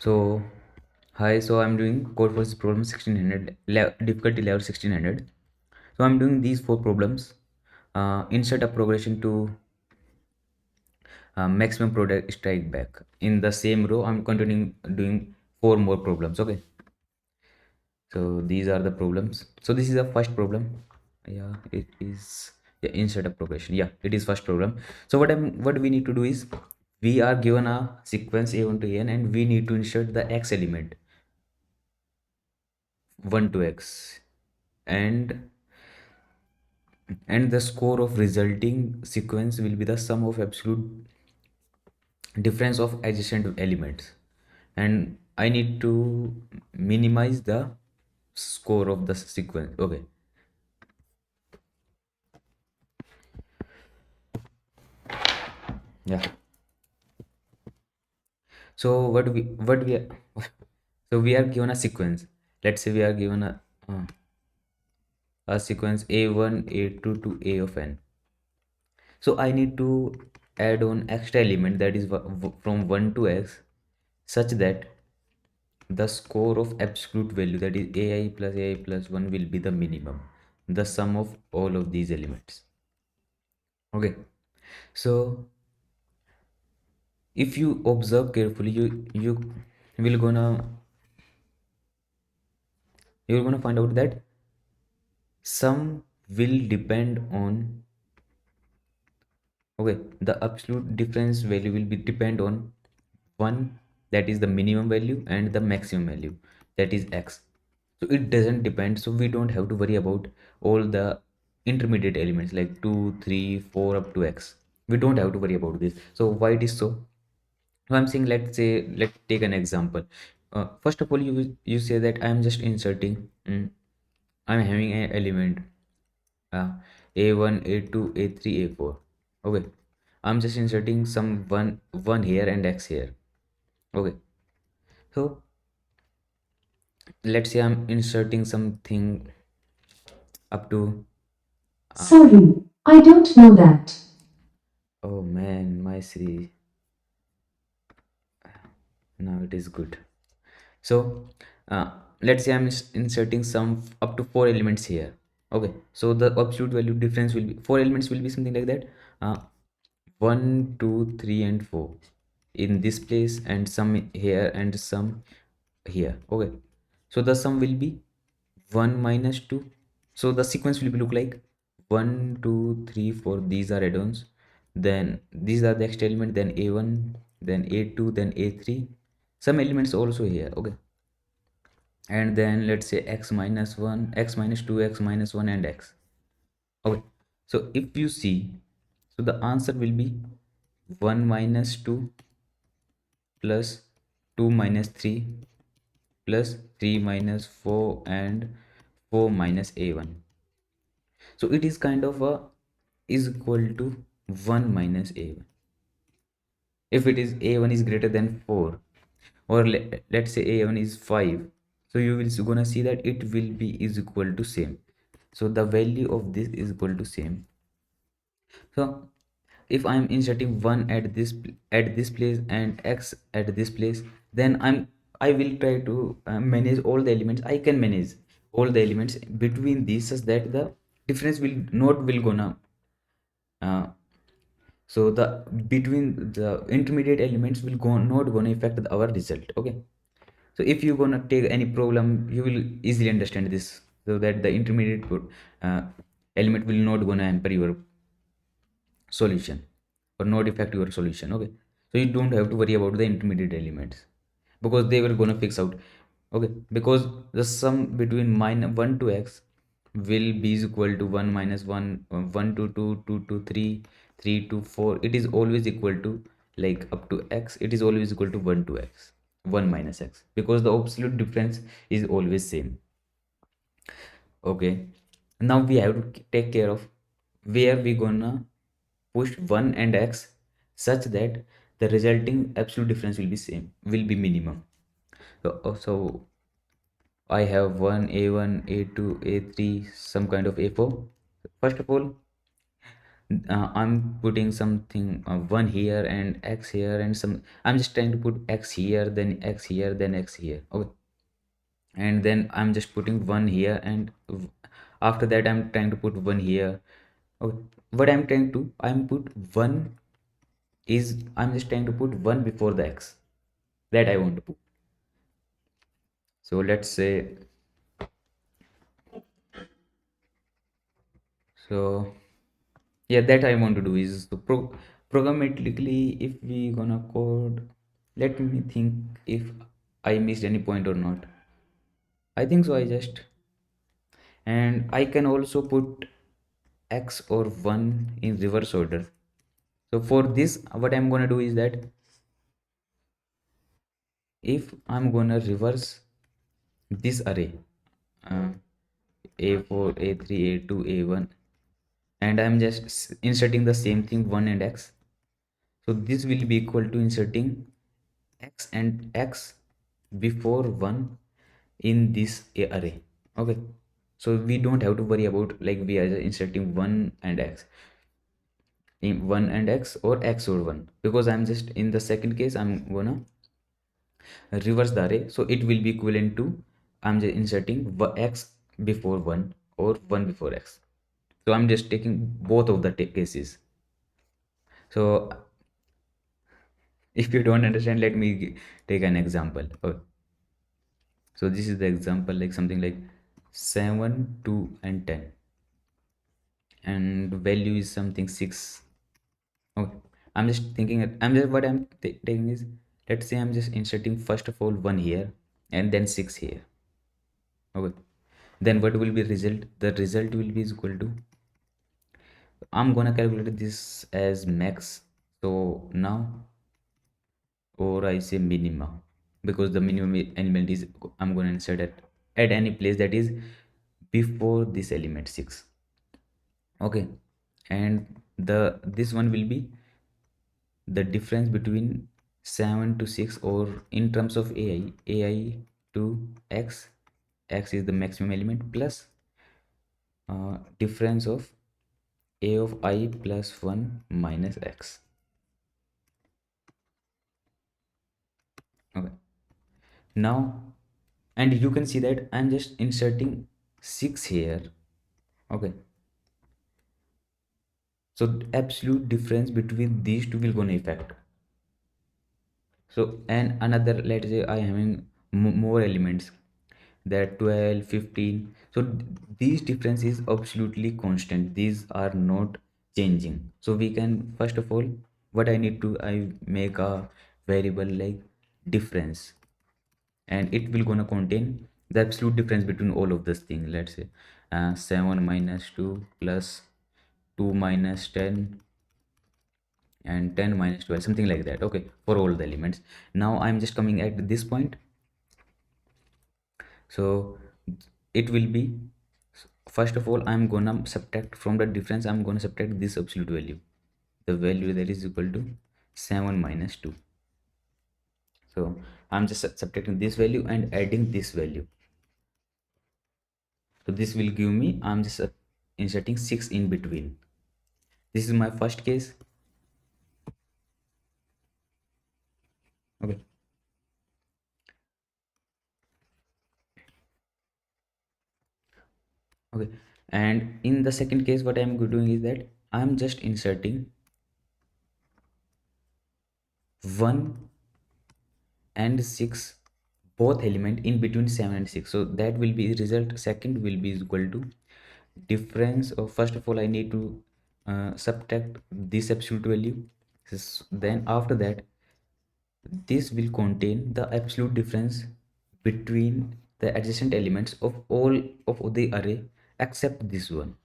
So, hi, so I'm doing Codeforces Problem 1600, difficulty level 1600. So, I'm doing these four problems. Insert a progression to maximum product strike back. In the same row, I'm continuing doing four more problems. Okay, so these are the problems. So, this is the first problem. Yeah, it is. Yeah, insert a progression. Yeah, it is first problem. So, what we need to do is we are given a sequence a1 to an, and we need to insert the x element 1 to x, and the score of resulting sequence will be the sum of absolute difference of adjacent elements, and I need to minimize the score of the sequence. Okay, yeah. So what we are, so we are given a sequence. Let's say we are given a sequence a1 a2 to a of n. So I need to add on extra element, that is from 1 to x, such that the score of absolute value, that is ai plus 1, will be the minimum, the sum of all of these elements. Okay, so if you observe carefully, you will gonna you're gonna find out that sum will depend on, okay, the absolute difference value will be depend on one, that is the minimum value, and the maximum value, that is x. So it doesn't depend, so we don't have to worry about all the intermediate elements like 2 3 4 up to x. We don't have to worry about this. So why it is so? So I'm saying, let's take an example. First of all, you say that I'm just inserting, I'm having an element uh, a1 a2 a3 a4. Okay, I'm just inserting some one here and x here. Okay, so let's say I'm inserting something up to Sorry, I don't know that. oh man, my Siri, now it is good. So uh, let's say I'm inserting some up to four elements here. Okay, so the absolute value difference will be, four elements will be something like that, uh, 1 2 3 and 4 in this place, and some here and some here. Okay, so the sum will be 1 minus 2. So the sequence will be look like 1 2 3 4, these are add-ons, then these are the extra element, then a1, then a2, then a3, some elements also here. Okay, and then let's say x minus 1, x minus 2, x minus 1, and x. Okay, so if you see, so the answer will be 1 minus 2 plus 2 minus 3 plus 3 minus 4 and 4 minus a1. So it is kind of a is equal to 1 minus a1 if it is a1 is greater than 4, or let's say a1 is 5. So you will gonna see that it will be is equal to same. So the value of this is equal to same. So if I'm inserting 1 at this place and x at this place, then I will try to manage all the elements. I can manage all the elements between these such that the difference will not will gonna uh, so the between the intermediate elements will go not gonna affect our result. Okay, so if you gonna take any problem, you will easily understand this, so that the intermediate uh, element will not gonna hamper your solution or not affect your solution. Okay, so you don't have to worry about the intermediate elements because they will gonna fix out. Okay, because the sum between minus 1 to x will be is equal to 1 minus 1, 1 to 2, 2 to 3, 3 to 4. It is always equal to, like, up to x, it is always equal to 1 to x, 1 minus x, because the absolute difference is always same. Okay, now we have to take care of where we gonna push 1 and x such that the resulting absolute difference will be same, will be minimum. So I have a1 a2 a3, some kind of a4. First of all, I'm putting something 1 here and x here, and some I'm just trying to put x here, then x here, then x here. Okay, and then I'm just putting 1 here, and after that I'm trying to put 1 here. Okay, what I'm put 1 is I'm just trying to put 1 before the x that I want to put. So let's say, so yeah, that I want to do is to programmatically, if we gonna code. Let me think if I missed any point or not. I think so, I just, and I can also put x or 1 in reverse order. So for this, what I'm gonna do is that if I'm gonna reverse this array, uh, a4, a3, a2, a1, and I'm just inserting the same thing 1 and x. So this will be equal to inserting x and x before 1 in this array. Okay, so we don't have to worry about like we are inserting 1 and x in 1 and x or x or 1, because I'm just in the second case I'm gonna reverse the array, so it will be equivalent to I'm just inserting x before 1 or 1 before x. So I'm just taking both of the cases. So if you don't understand, let me take an example. Okay, so this is the example, like something like 7, 2 and 10, and value is something 6. Okay, I'm just thinking that I'm just what I'm taking is, let's say I'm just inserting first of all 1 here and then 6 here. Okay, then what will be result? The result will be is equal to, I'm gonna calculate this as max. So now, or I say minima, because the minimum element is I'm gonna insert at any place that is before this element 6. Okay, and the this one will be the difference between 7 to 6, or in terms of ai to x. X is the maximum element plus difference of a of I plus 1 minus x. Okay, now, and you can see that I'm just inserting 6 here. Okay, so the absolute difference between these two will gonna affect. So, and another, let's say I am having more elements, that 12, 15. So these difference is absolutely constant, these are not changing. So we can, first of all, what I need to, I make a variable like difference, and it will gonna contain the absolute difference between all of this thing. Let's say 7 minus 2 plus 2 minus 10 and 10 minus 12, something like that. Okay, for all the elements. Now I'm just coming at this point. So it will be, first of all I'm gonna subtract from the difference, I'm gonna subtract this absolute value, the value that is equal to 7 minus 2. So I'm just subtracting this value and adding this value. So this will give me, I'm just inserting 6 in between. This is my first case. Okay, okay, and in the second case what I'm doing is that I'm just inserting 1 and 6, both element in between 7 and 6. So that will be result, second will be equal to difference of, first of all I need to subtract this absolute value. Then after that, this will contain the absolute difference between the adjacent elements of all of the array except this one,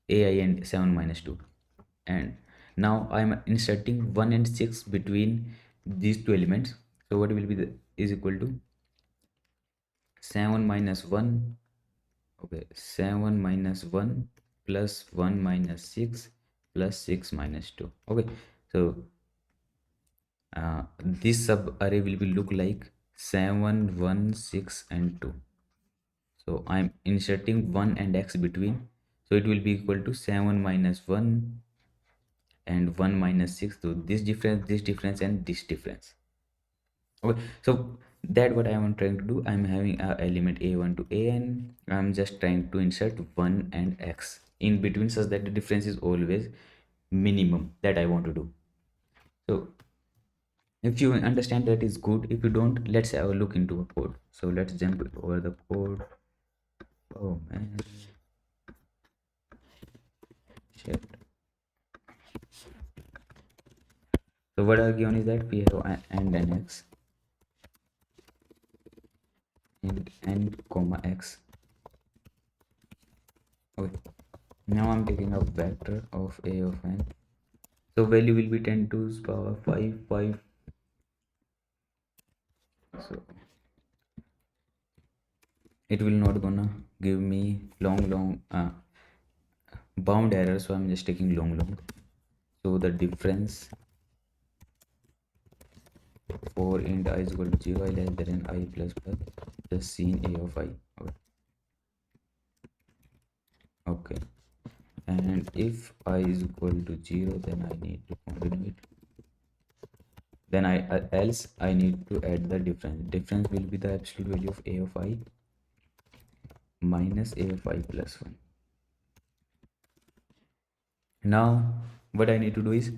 ai and 7 minus 2. And now I'm inserting 1 and 6 between these two elements. So what will be the, is equal to 7 minus 1. Okay, 7 minus 1 plus 1 minus 6 plus 6 minus 2. Okay, so this sub array will be look like 7, 1, 6 and 2. So I'm inserting 1 and x between, so it will be equal to 7 minus 1 and 1 minus 6, so this difference and this difference. Okay, so that what I am trying to do, I'm having a element a1 to an, I'm just trying to insert 1 and x in between such that the difference is always minimum that I want to do. So if you understand that is good, if you don't, let's have a look into a code. So let's jump over the code. Oh man, shit. So what are given is that we have and an x and comma x. Okay, now I'm taking a vector of a of n. So value will be 10 to the power 5 5. So it will not gonna give me long bound error, so I'm just taking long. So the difference for int I is equal to 0 I less than I plus just seen a of I. Okay, and if I is equal to 0, then I need to continue it. Then I else I need to add the difference will be the absolute value of a of I minus a of I plus 1. Now what I need to do is,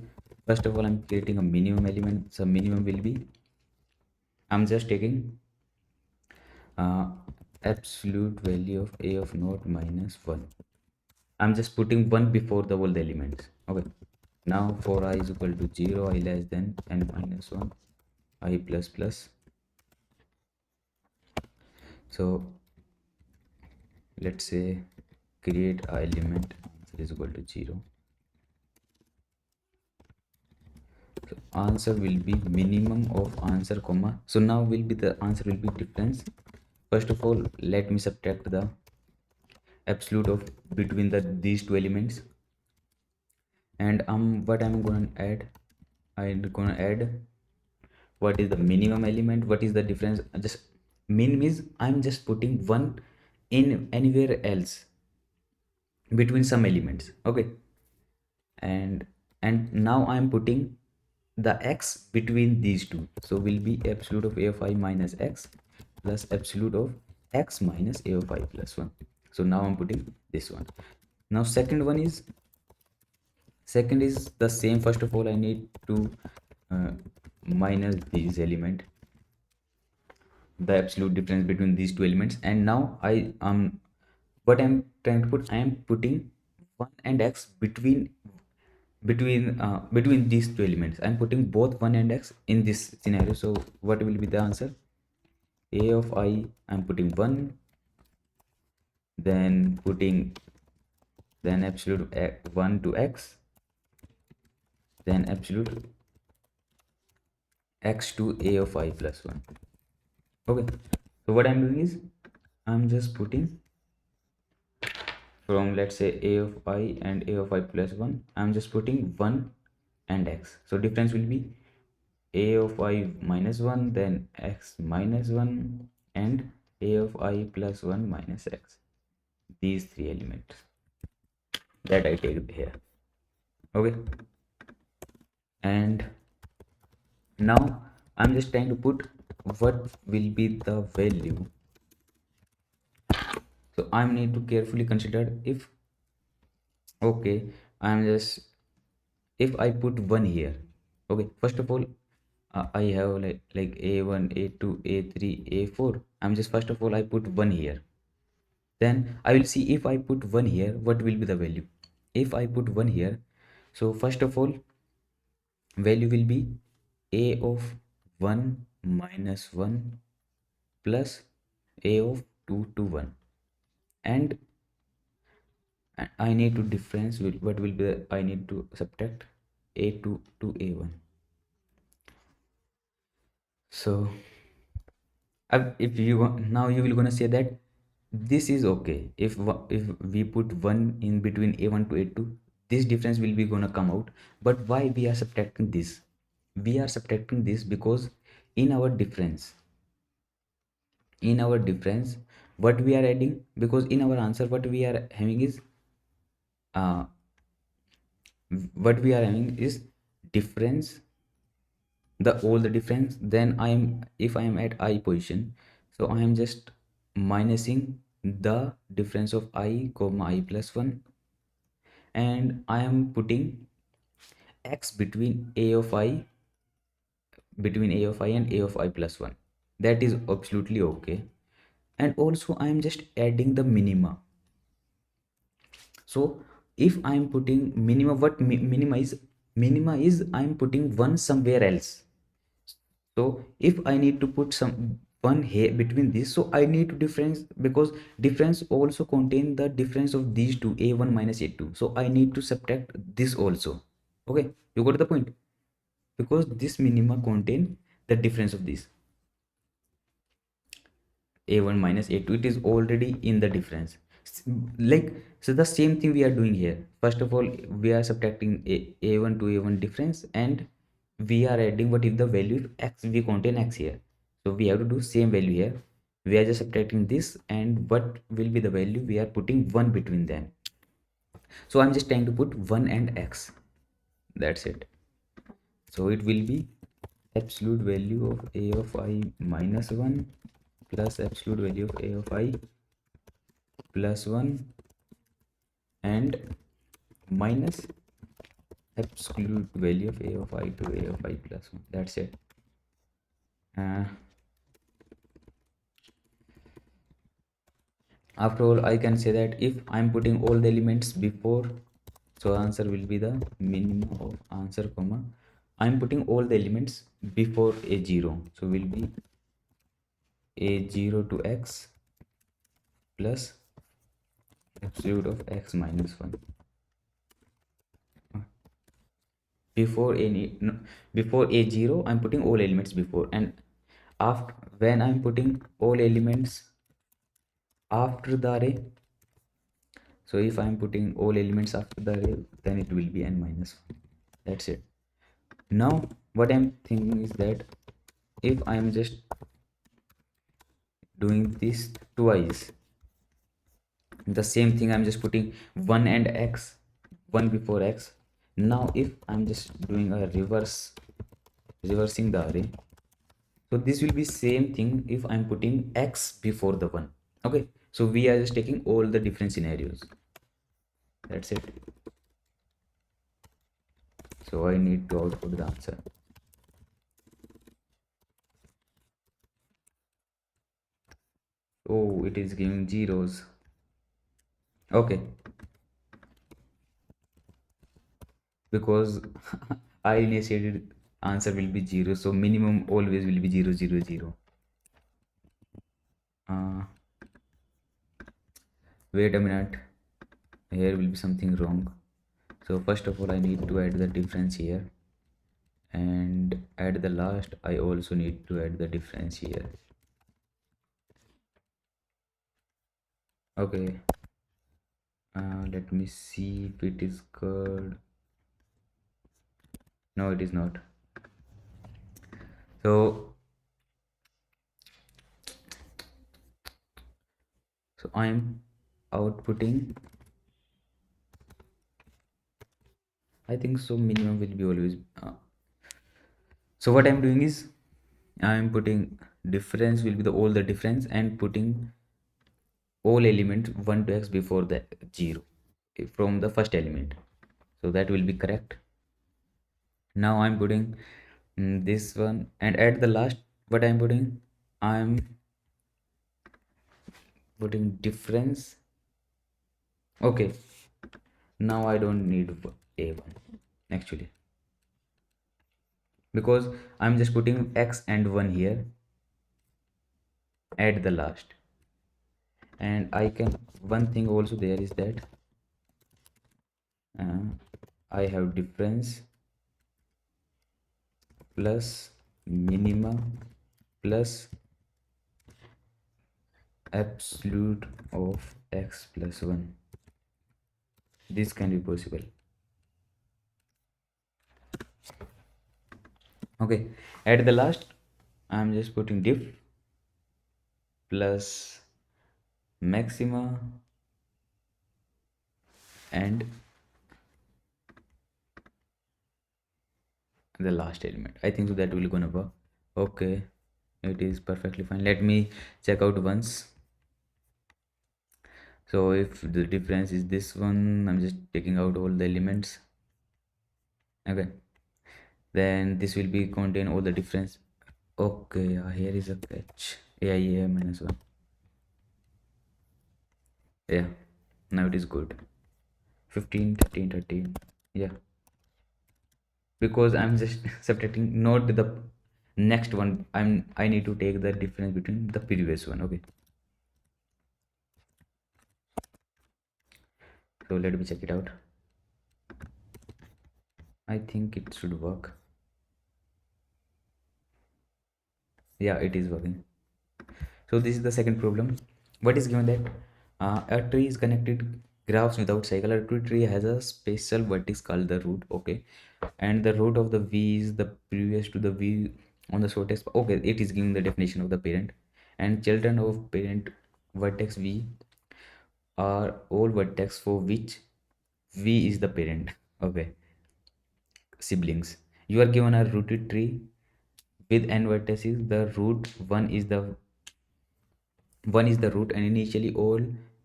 first of all, I'm creating a minimum element. So minimum will be, I'm just taking uh, absolute value of a of naught minus 1. I'm just putting 1 before the all the elements. Okay, now for I is equal to 0 I less than n minus 1 I plus. So let's say create a element answer is equal to 0. So answer will be minimum of answer comma, so now will be the answer will be difference. First of all, let me subtract the absolute of between these two elements, and what I'm going to add, I'm going to add what is the minimum element, what is the difference. Just min is I'm just putting one in anywhere else between some elements. Okay, and now I'm putting the x between these two, so will be absolute of a of I minus x plus absolute of x minus a of I plus 1. So now I'm putting this one. Now second is the same. First of all, I need to uh, minus these element, the absolute difference between these two elements, and now I what I'm trying to put, I am putting 1 and x between these two elements. I'm putting both 1 and x in this scenario. So what will be the answer? A of I, I'm putting 1, then putting then absolute 1 to x, then absolute x to a of I plus 1. Okay, so what I'm doing is I'm just putting from, let's say, a of I and a of I plus 1, I'm just putting 1 and x. So difference will be a of I minus 1, then x minus 1, and a of I plus 1 minus x. These three elements that I take here. Okay, and now I'm just trying to put what will be the value. So I need to carefully consider if, okay, I'm just, if I put 1 here. Okay, first of all, I have like a1 a2 a3 a4. I'm just, first of all, I put 1 here, then I will see if I put 1 here what will be the value. If I put 1 here, so first of all, value will be a of 1 minus 1 plus a of 2 to 1, and I need to difference what will be I need to subtract a2 to a1. So if you now you will gonna say that this is okay if we put 1 in between a1 to a2, this difference will be gonna come out. But why we are subtracting this? We are subtracting this because in our difference, what we are adding, because in our answer what we are having is uh, What we are having is difference, the all the difference. Then I am, if I am at I position, so I am just minusing the difference of I comma I plus 1, and I am putting x between a of I and a of I plus 1. That is absolutely okay. And also I am just adding the minima. So if I am putting minima, what minima is I am putting one somewhere else. So if I need to put some one here between this, so I need to difference, because difference also contain the difference of these two, a1 minus a2, so I need to subtract this also. Okay, you got the point, because this minima contain the difference of this a1 minus a2, it is already in the difference. Like, so the same thing we are doing here. First of all, we are subtracting a1 to a1 difference, and we are adding what is the value of x, we contain x here, so we have to do same value here. We are just subtracting this, and what will be the value, we are putting 1 between them. So I'm just trying to put 1 and x, that's it. So it will be absolute value of a of I minus 1 plus absolute value of a of I plus 1 and minus absolute value of a of I to a of I plus 1. That's it. uh, After all, I can say that if I'm putting all the elements before, so answer will be the minimum of answer comma, I'm putting all the elements before a0, so will be a0 to x plus absolute of x minus 1. Before any no, before a0 I'm putting all elements before, and after, when I'm putting all elements after the array, so if I'm putting all elements after the array, then it will be n minus 1. That's it. Now what I'm thinking is that if I'm just doing this twice, the same thing, I'm just putting 1 and x, 1 before x. Now if I'm just doing a reversing the array, so this will be same thing if I'm putting x before the 1. Okay, so we are just taking all the different scenarios. That's it. So I need to output the answer. Oh, it is giving zeros. Okay, because I initiated, answer will be 0, so minimum always will be 0 0 0. uh, Wait a minute, here will be something wrong. So first of all I need to add the difference here, and at the last I also need to add the difference here. Okay, let me see if it is good. No, it is not. So I am outputting, I think so minimum will be always so what I'm doing is I'm putting difference will be the all the difference, and putting all element 1 to x before the 0 from the first element, so that will be correct. Now I'm putting this one, and at the last what I'm putting, I'm putting difference. Okay, now I don't need a1 actually, because I'm just putting x and 1 here at the last. And I can, one thing also there is that uh, I have difference plus minima plus absolute of x plus 1. This can be possible. Okay, at the last I'm just putting diff plus maxima and the last element. I think so that will gonna work. Okay, it is perfectly fine. Let me check out once. So if the difference is this one, I'm just taking out all the elements. Okay, then this will be contain all the difference. Okay, here is a catch. Yeah, minus 1. Yeah, now it is good. 15, 13, 13. Yeah, because I'm just subtracting not the next one. I need to take the difference between the previous one. Okay, so let me check it out. I think it should work. Yeah, it is working. So this is the second problem. What is given that a tree is connected graphs without cycle. A tree has a special vertex called the root. Okay, and the root of the v is the previous to the v on the shortest. Okay, it is giving the definition of the parent, and children of parent vertex v are all vertex for which v is the parent. Okay, siblings. You are given a rooted tree with n vertices. The root one is the root, and initially all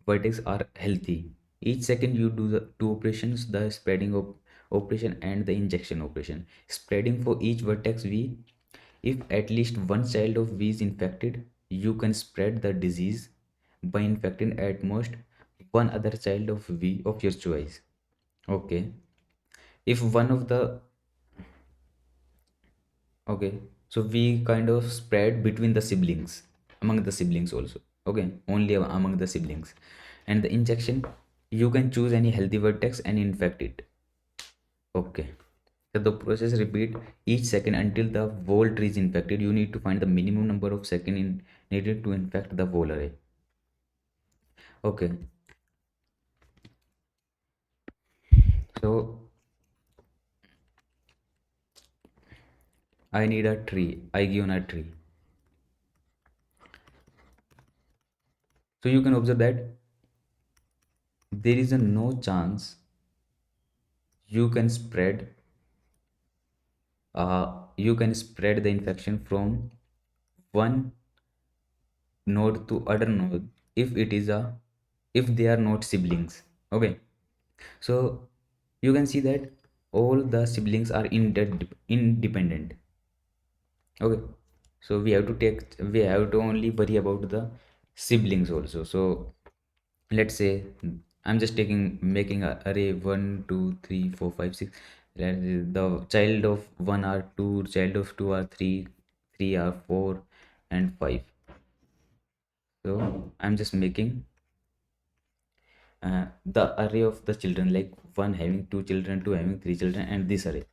vertices are healthy. Each second you do the two operations, the spreading operation and the injection operation. Spreading for each vertex v. If at least one child of v is infected, you can spread the disease by infecting at most one other child of v of your choice. Okay, if one of the okay, so we kind of spread between the siblings, among the siblings also. Okay, only among the siblings. And the injection, you can choose any healthy vertex and infect it. Okay, so the process repeat each second until the whole tree is infected. You need to find the minimum number of second needed to infect the whole array. Okay, so I need a tree, I given a tree. So you can observe that there is a no chance you can spread the infection from one node to other node if it is a if they are not siblings. Okay, so you can see that all the siblings are independent. Okay, so we have to only worry about the siblings also. So let's say I'm just making a array 1 2 3 4 5 6. The child of 1 are 2, child of 2 are 3, 3 are 4, and 5. So I'm just making the array of the children, like one having two children, two having three children, and this array.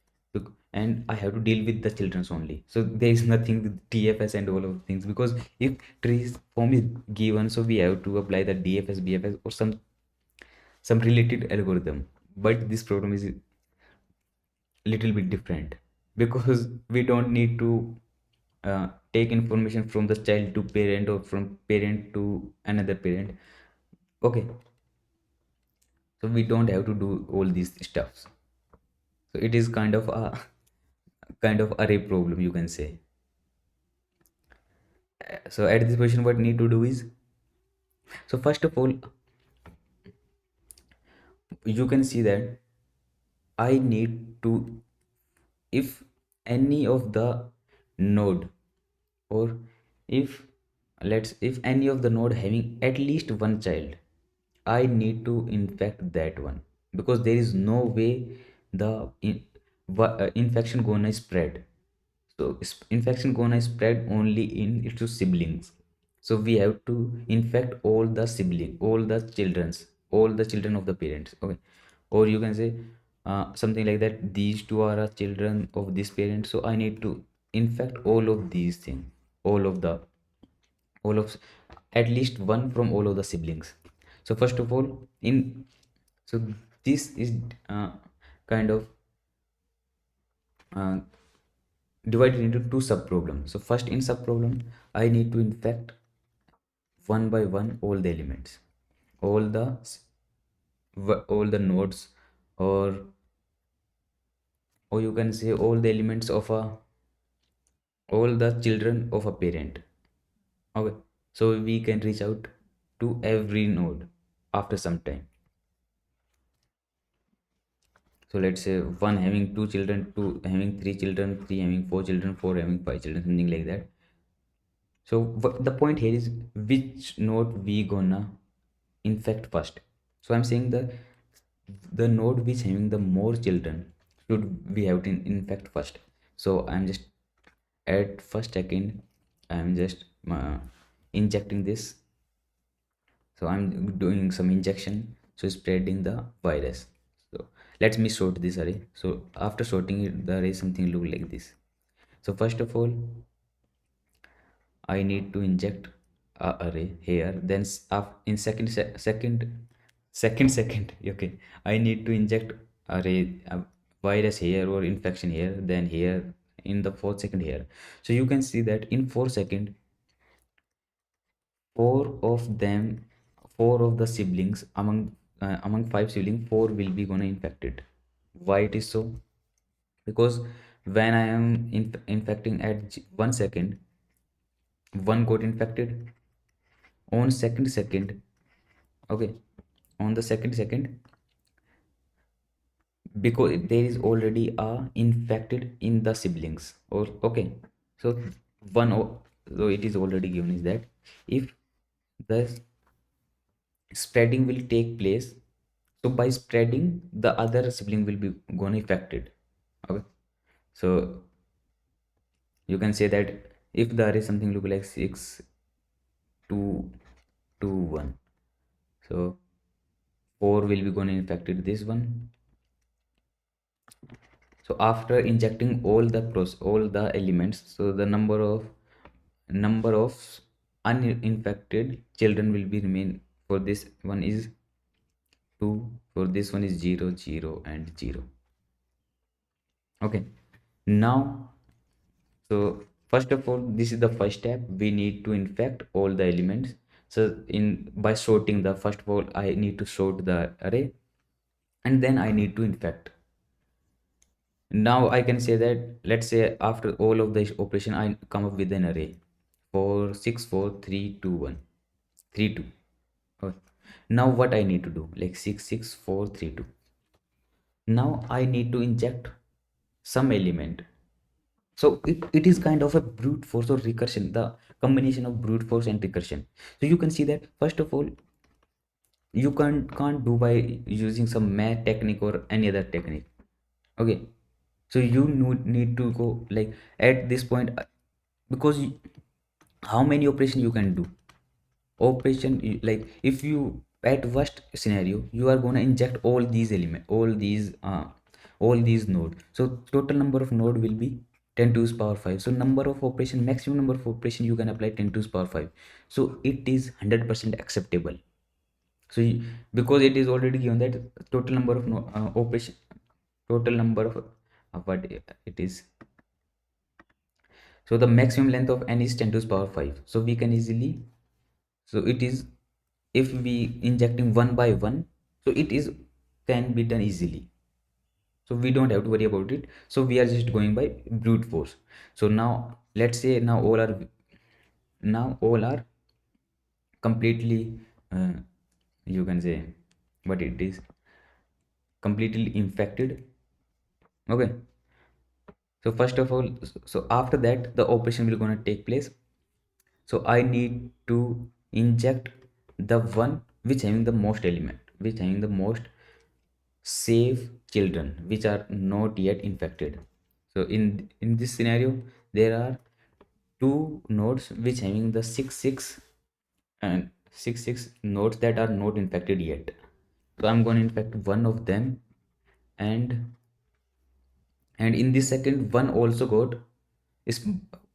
And I have to deal with the children's only. So there is nothing with TFS and all of things, because if trees form is given, so we have to apply the DFS, BFS, or some related algorithm. But this program is little bit different, because we don't need to take information from the child to parent or from parent to another parent. Okay, so we don't have to do all these stuffs. So it is kind of a kind of array problem, you can say. So at this position what need to do is, so first of all, you can see that I need to, if any of the node, or if if any of the node having at least one child, I need to infect that one, because there is no way the infection gonna spread. So infection gonna spread only in its siblings. So we have to infect all the childrens, all the children of the parents. Okay, or you can say something like that. These two are children of this parent, so I need to infect all of these things, all of the all of at least one from all of the siblings. So first of all, in so this is kind of uh, divided into two sub problems. So first, in sub problem, I need to infect one by one all the elements, all all the nodes, or or you can say all the elements of a all the children of a parent. Okay, so we can reach out to every node after some time. So let's say one having two children, two having three children, three having four children, four having five children, something like that. So the point here is which node we gonna infect first. So I'm saying the node which having the more children should we have to infect first. So I'm just at first second I'm just injecting this. So I'm doing some injection, so spreading the virus. So let me sort this array. So after sorting it, the array something look like this. So first of all, I need to inject a array here. Then in second, okay, I need to inject array virus here or infection here, then here in the 4th second here. So you can see that in 4 second, four of them, four of the siblings among five siblings, four will be gonna infected. Why it is so? Because when I am infecting at 1 second, one got infected. On second, okay, on the second, because there is already a infected in the siblings, or okay, so so it is already given is that if the spreading will take place, so by spreading the other sibling will be gonna affected. Okay, so you can say that if there is something look like 6 2 2 1, so 4 will be gonna infected this one. So after injecting all the elements, so the number of uninfected children will be remain. For this one is 2, for this one is 0 0 and 0. Okay, now, so first of all, this is the first step. We need to infect all the elements. So in by sorting, the first of all I need to sort the array, and then I need to infect. Now I can say that, let's say after all of this operation I come up with an array 4 6 4 3 2 1 3 2. Okay. Now what I need to do, like 6 6 4 3 2. Now I need to inject some element. So it is kind of a brute force or recursion, the combination of brute force and recursion. So you can see that first of all, you can't do by using some math technique or any other technique. Okay, so you need to go like at this point, because how many operation you can do? Operation like if you at worst scenario you are going to inject all these element, all these node, so total number of node will be 10 to the power 5. So number of operation, maximum number of operation you can apply 10 to the power 5. So it is 100% acceptable. So because it is already given that total number of operation, total number of what it is, so the maximum length of n is 10 to the power 5. So we can easily, so it is, if we injecting one by one, so it is can be done easily. So we don't have to worry about it. So we are just going by brute force. So now let's say now all are completely, you can say what it is, completely infected. Okay, so first of all, so after that the operation will gonna take place. So I need to inject the one which having the most element, which having the most safe children which are not yet infected. So in this scenario there are two nodes which having the 6 6 and 6 6 nodes that are not infected yet. So I'm going to infect one of them, and in this second one also got is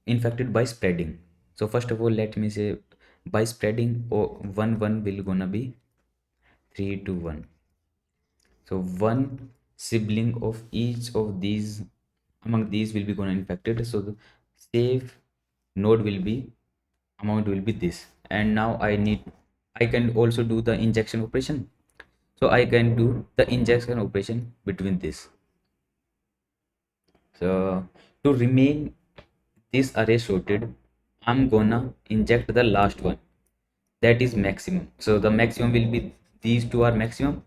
infected by spreading. So first of all let me say, by spreading, or 1 1 will gonna be 3 to 1. So one sibling of each of these, among these will be gonna infected. So the safe node will be, amount will be this. And now I can also do the injection operation. So I can do the injection operation between this. So to remain this array sorted, I'm gonna inject the last one, that is maximum. So the maximum will be, these two are maximum,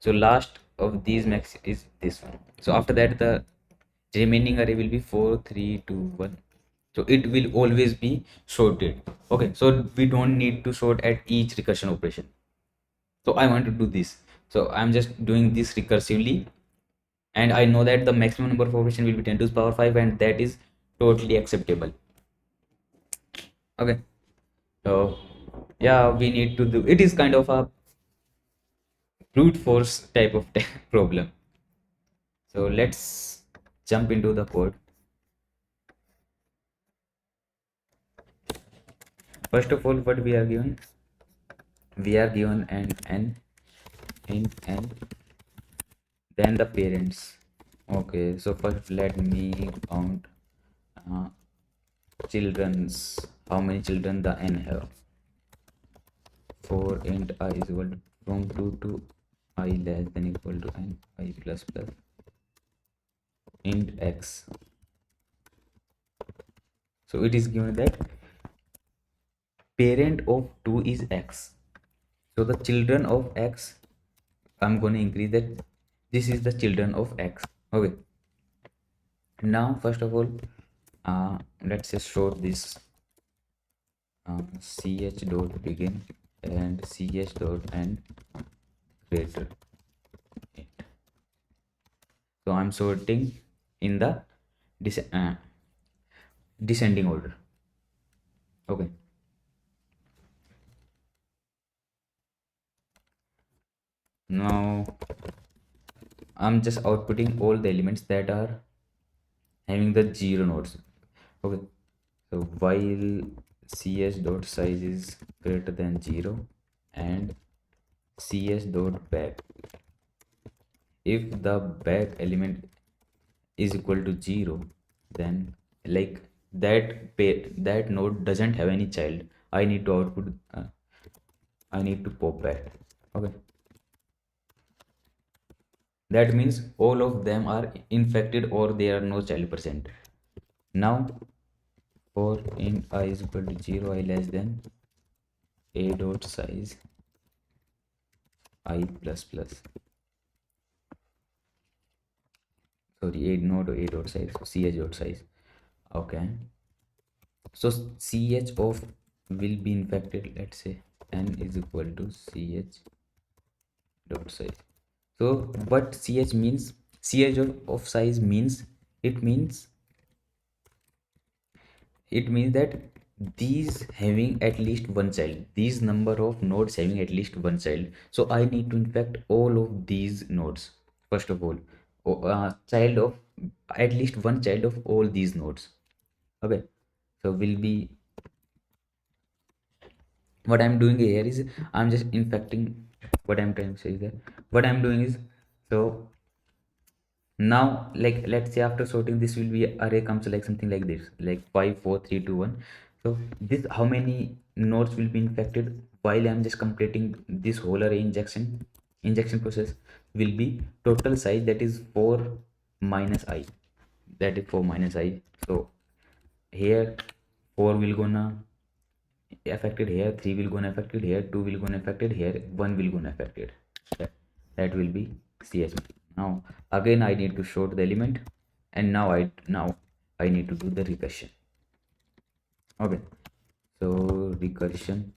so last of these max is this one. So after that the remaining array will be 4 3 2 1. So it will always be sorted. Okay, so we don't need to sort at each recursion operation. So I want to do this, so I'm just doing this recursively, and I know that the maximum number of operation will be 10 to the power 5, and that is totally acceptable. Okay, so yeah, we need to do, it is kind of a brute force type of problem. So let's jump into the code. First of all, what we are given an int n, then the parents. Okay, so first let me count uh, children's, how many children the n have. For int I is equal to from 2 to I less than equal to n I plus plus int x. So it is given that parent of 2 is x. So the children of x, I'm going to increase that, this is the children of x. Okay, now first of all, let's just show this ch dot begin and ch dot end greater. So I'm sorting in the descending order. Okay, now I'm just outputting all the elements that are having the 0 nodes. Okay, so while ch dot size is greater than 0 and ch dot back, if the back element is equal to 0, then like that node doesn't have any child, I need to output I need to pop back. Okay, that means all of them are infected or there are no child present. Now for int I is equal to 0 I less than a dot size I plus plus, sorry, a not a dot size, so ch dot size. Okay, so ch of will be infected, let's say n is equal to ch dot size. So what ch means, ch of size means, it means it means that these having at least one child, these number of nodes having at least one child. So I need to infect all of these nodes first of all, child of at least one child of all these nodes. Okay, so will be, what I'm doing here is I'm just infecting, what I'm trying to say is that what I'm doing is, so now like let's say after sorting this will be array comes like something like this, like 5 4 3 2 1. So this how many nodes will be infected while I'm just completing this whole array injection process will be total size, that is 4 minus I, that is 4 minus I. So here 4 will gonna affected here, 3 will gonna affected here, 2 will gonna affected here, 1 will gonna affected. that, that will be ch. Now again I need to sort the element, and now I need to do the recursion. Okay, so recursion,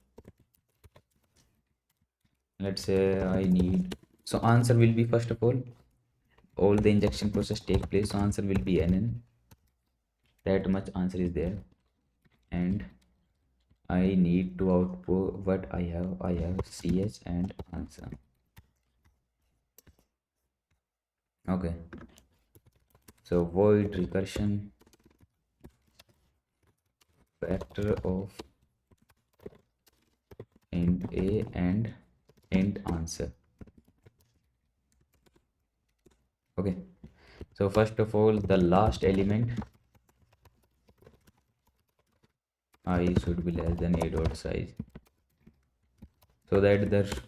let's say I need, so answer will be, first of all the injection process take place, so answer will be nn, that much answer is there, and I need to output what I have ch and answer. Okay, so void recursion factor of int a and int answer. Okay, so first of all the last element I should be less than a dot size, so that the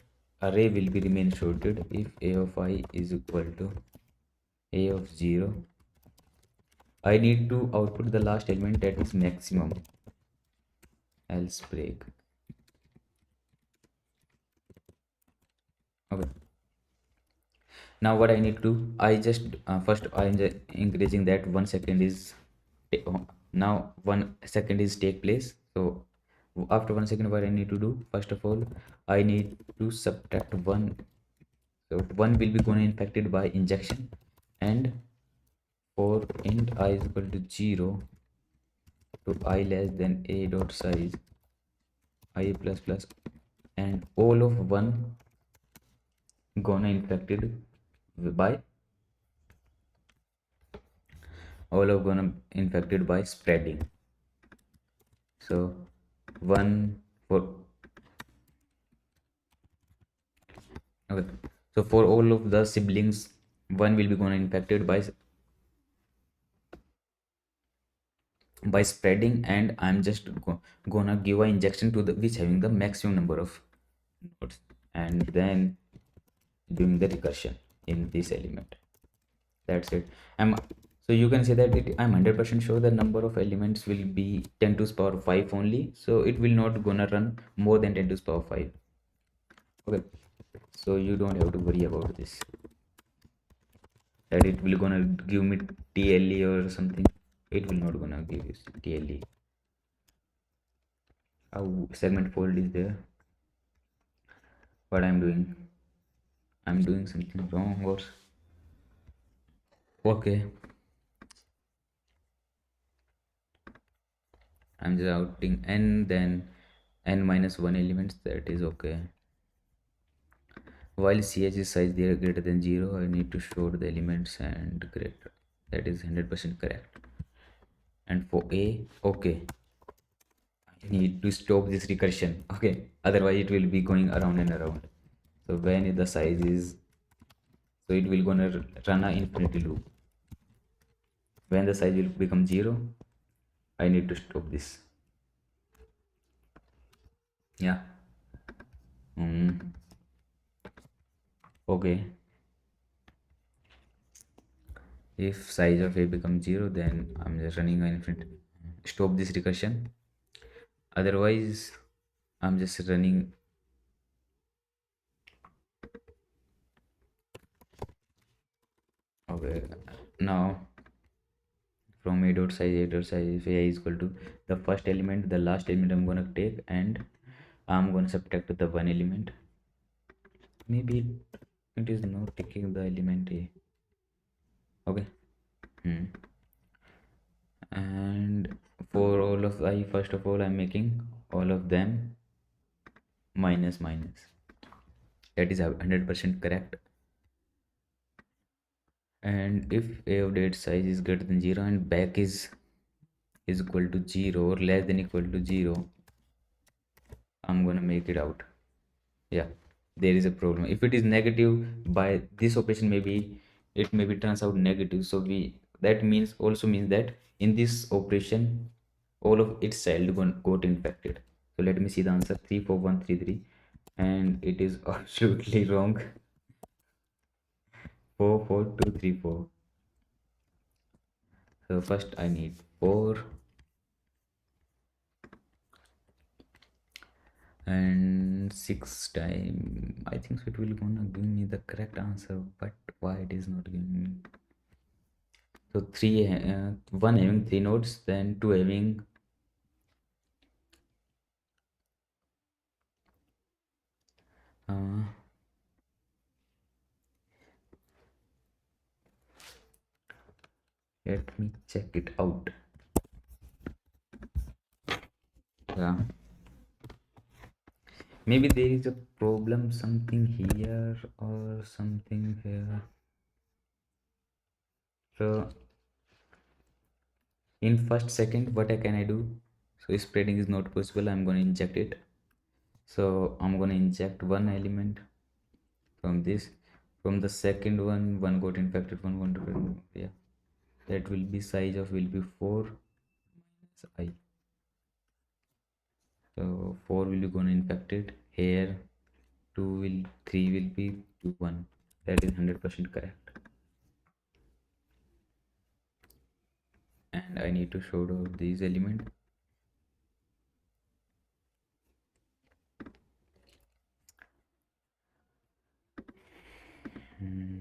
array will be remain sorted if a of I is equal to a of 0 I need to output the last element that is maximum, else break. Okay. Now what I need to do, I just first I'm just increasing that 1 second is now 1 second is take place. So after 1 second, what I need to do, first of all I need to subtract one. So one will be going to impacted by injection, and for int I is equal to 0 to I less than a dot size I plus plus, and all of one gonna infected by all of gonna infected by spreading. So one for okay, so for all of the siblings, one will be gonna infected by spreading, and I'm just gonna give a injection to the which having the maximum number of nodes, and then doing the recursion in this element. That's it. I'm so you can say that I'm 100% sure the number of elements will be 10 to the power 5 only, so it will not gonna run more than 10 to the power 5. Okay, so you don't have to worry about this, that it will gonna give me TLE or something. It will not gonna give you TLE. How segment fold is there? What I'm doing something wrong, or okay, I'm just outing n, then n minus 1 elements, that is okay. While ch is size there greater than 0, I need to show the elements and greater, that is 100% correct. And for a, okay, I need to stop this recursion, okay, otherwise it will be going around and around. So when the size is, so it will gonna run a infinity loop. When the size will become 0, I need to stop this. Yeah. Okay, if size of a becomes 0, then I'm just running an infinite, stop this recursion, otherwise I'm just running. Okay, now from a dot size if a is equal to the first element, the last element I'm gonna take, and I'm gonna subtract the one element. Maybe it is not taking the element a. Okay. And for all of I, first of all I'm making all of them minus minus, that is 100% correct. And if a of date size is greater than 0 and back is equal to 0 or less than equal to 0, I'm gonna make it out. Yeah, there is a problem. If it is negative, by this operation maybe it maybe turns out negative, so we, that means also means that in this operation all of its child got infected. So let me see the answer, 34133, and it is absolutely wrong. 44234. So first I need 4 and 6 time, I think so it will gonna give me the correct answer, but why it is not giving me. So three, one having 3 nodes, then two having uh, let me check it out. Yeah, maybe there is a problem something here or something here. So in first second, what can I do? So spreading is not possible, I'm going to inject it. So I'm going to inject one element from this. From the second one got infected, one got infected. Yeah, that will be size of will be 4 minus I. So 4 will be gonna infected here, 2 will 3 will be 2 1, that is 100% correct. and I need to show out these element. Hmm.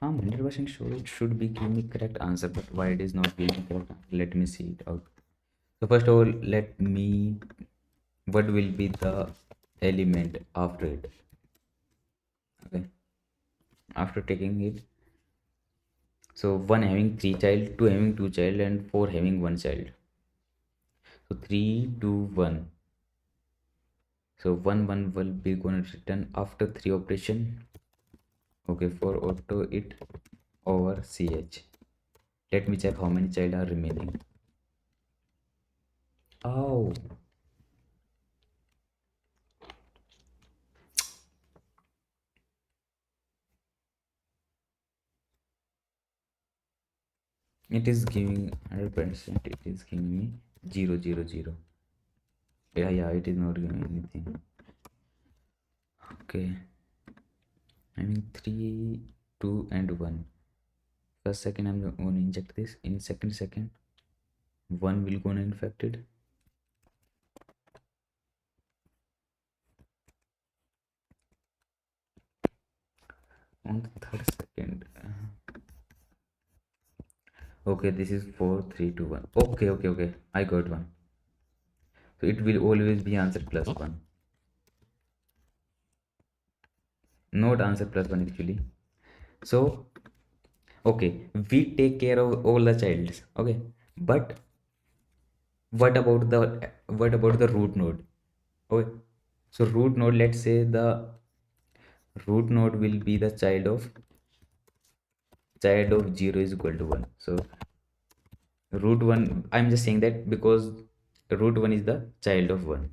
100% sure it should be giving me correct answer, but why it is not giving me correct answer? Let me see it out. So first of all, let me, what will be the element after it? Okay, after taking it, so 1 having 3 child, 2 having 2 child, and 4 having 1 child. So 3, 2, 1. So 1, 1 will be going to return after 3 operation. Okay, for auto it over ch. Let me check how many child are remaining. Oh, it is giving 100%. It is giving me 0, 0, 0. Yeah, yeah, it is not giving anything. Okay, I mean 3, 2, and 1. First second, I'm going to inject this. In second, 1 will gonna infected. On the third second. Okay, this is 4, 3, 2, 1. Okay, okay, okay. I got one. So it will always be answer plus 1. Not answer plus 1 actually. So, okay, we take care of all the childs. Okay, but what about the root node? Okay, so root node, let's say the root node will be the child of 0 is equal to 1. So root 1, I'm just saying that because root 1 is the child of 1.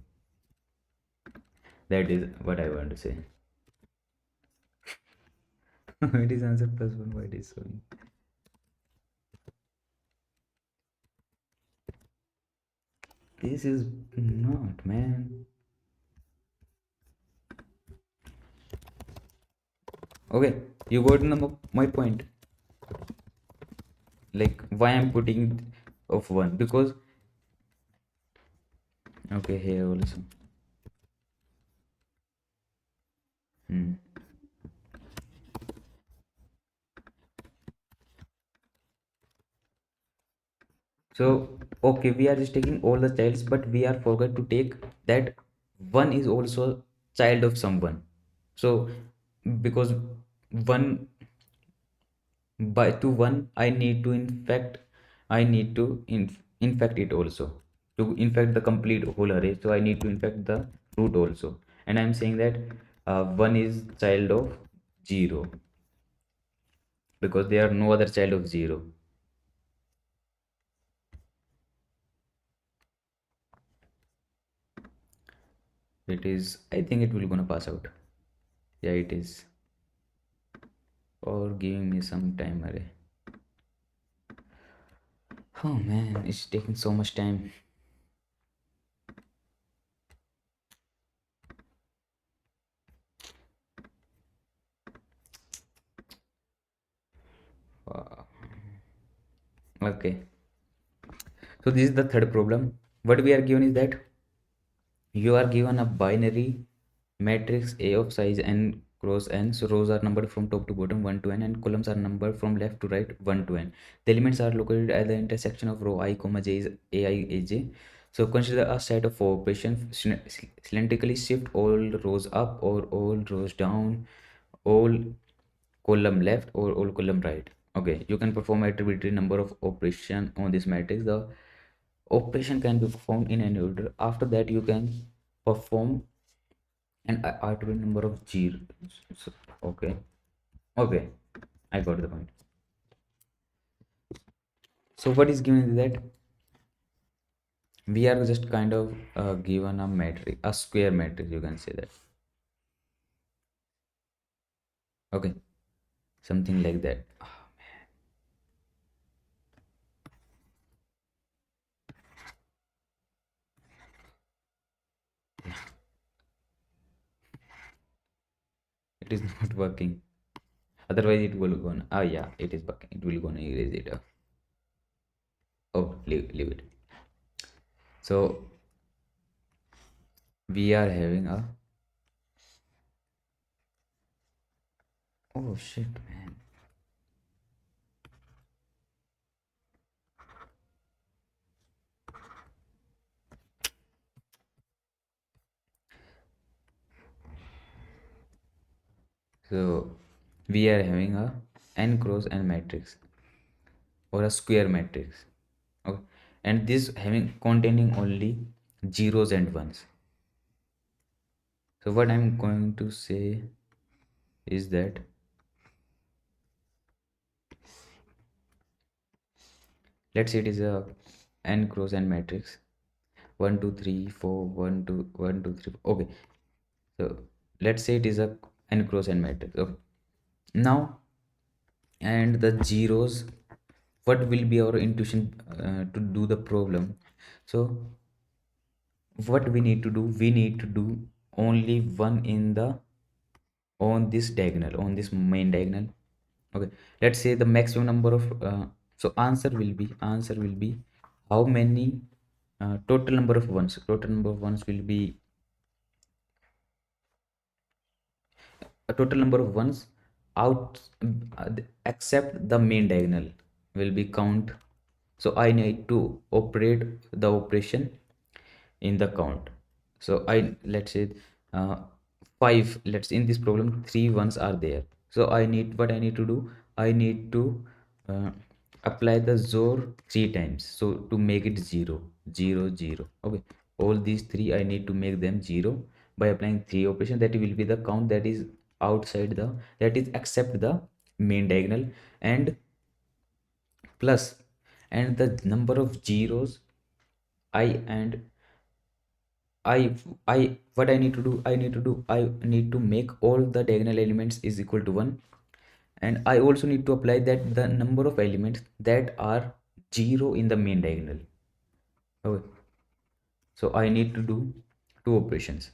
That is what I want to say. It is answer plus 1. Why it is so? This is not, man. Okay, you got my point. Like why I'm putting of 1, because okay, here also. Hmm. So okay, we are just taking all the childs, but we are forgot to take that one is also child of someone. So because one, by to one I need to infect it also, to infect the complete whole array. So I need to infect the root also, and I'm saying that one is child of 0 because there are no other child of 0. It is, I think it will gonna pass out. Yeah, it is. Or giving me some time array. Oh man, it's taking so much time. Wow. Okay, so this is the third problem. What we are given is that you are given a binary matrix A of size n cross n. So rows are numbered from top to bottom 1 to n, and columns are numbered from left to right 1 to n. The elements are located at the intersection of row I comma j is ai aj. So consider a set of four operations: symmetrically shift all rows up or all rows down, all column left or all column right. Okay, you can perform arbitrary number of operation on this matrix. The operation can be performed in any order. After that, you can perform an arbitrary number of zeros. So, okay, okay, I got the point. So what is given is that we are just kind of given a matrix, a square matrix, you can say that. Okay, something like that. It is not working. Otherwise it will gonna, ah yeah, it is bugging, it will gonna erase it. Oh, leave it. So we are having a, oh shit man. So we are having a n cross n matrix or a square matrix. Okay, and this having containing only zeros and ones. So what I'm going to say is that, let's say it is a n cross n matrix, 1 2 3 4 1 2 1 2 3. Okay, so let's say it is a n cross n matrix. Okay, now, and the zeros, what will be our intuition to do the problem? So what we need to do, we need to do only one in the, on this diagonal, on this main diagonal. Okay, let's say the maximum number of so answer will be how many, total number of ones, total number of ones will be, a total number of ones out, except the main diagonal will be count. So I need to operate the operation in the count. So I, let's say, uh, five, let's, in this problem three ones are there. So I need, what I need to do, I need to uh, apply the zor three times, so to make it 0 0 0. Okay, all these three I need to make them 0 by applying three operation. That will be the count that is outside the, that is except the main diagonal, and plus, and the number of zeros I, and I what I need to do, I need to make all the diagonal elements is equal to 1, and I also need to apply that the number of elements that are 0 in the main diagonal. Okay, so I need to do two operations.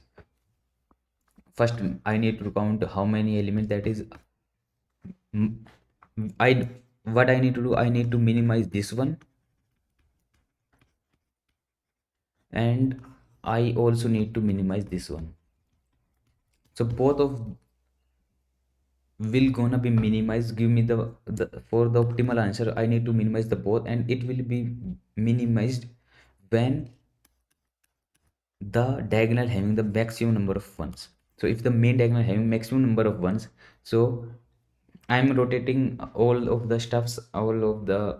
First, I need to count how many elements, that is, mm, I, what I need to do, I need to minimize this one, and I also need to minimize this one. So both of will gonna be minimized, give me the for the optimal answer I need to minimize the both, and it will be minimized when the diagonal having the maximum number of ones. So if the main diagonal having maximum number of ones, so I'm rotating all of the stuffs, all of the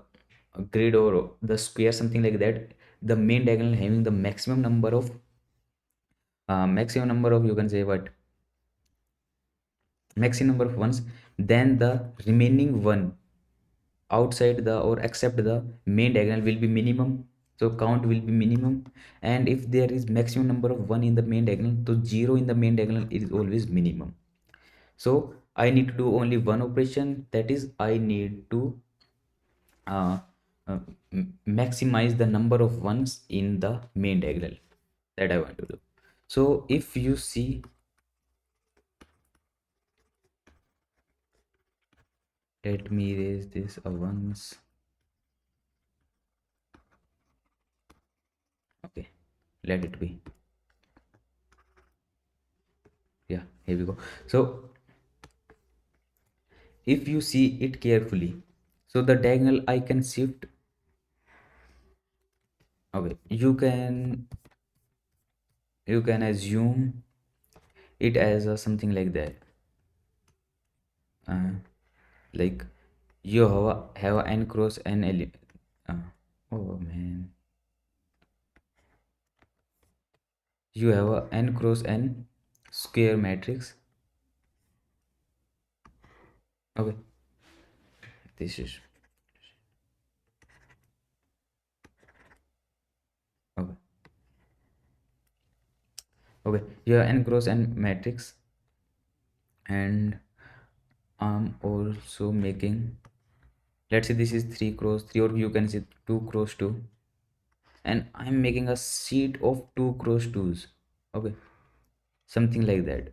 grid or the square, something like that. The main diagonal having the maximum number of, maximum number of, you can say what, maximum number of ones, then the remaining one outside the or except the main diagonal will be minimum, so count will be minimum. And if there is maximum number of 1 in the main diagonal, so 0 in the main diagonal is always minimum. So I need to do only one operation, that is I need to uh, uh, maximize the number of ones in the main diagonal, that I want to do. So if you see, let me erase this once. Okay, let it be. Yeah, here we go. So if you see it carefully, so the diagonal I can shift. Okay, you can assume it as a something like that, uh, like you have a n cross n element. Oh man, you have a n cross n square matrix. Okay, this is, okay. Okay, you have n cross n matrix, and I'm also making, let's say this is 3 cross 3, or you can say 2 cross 2, and I'm making a sheet of 2 cross 2s. Okay, something like that.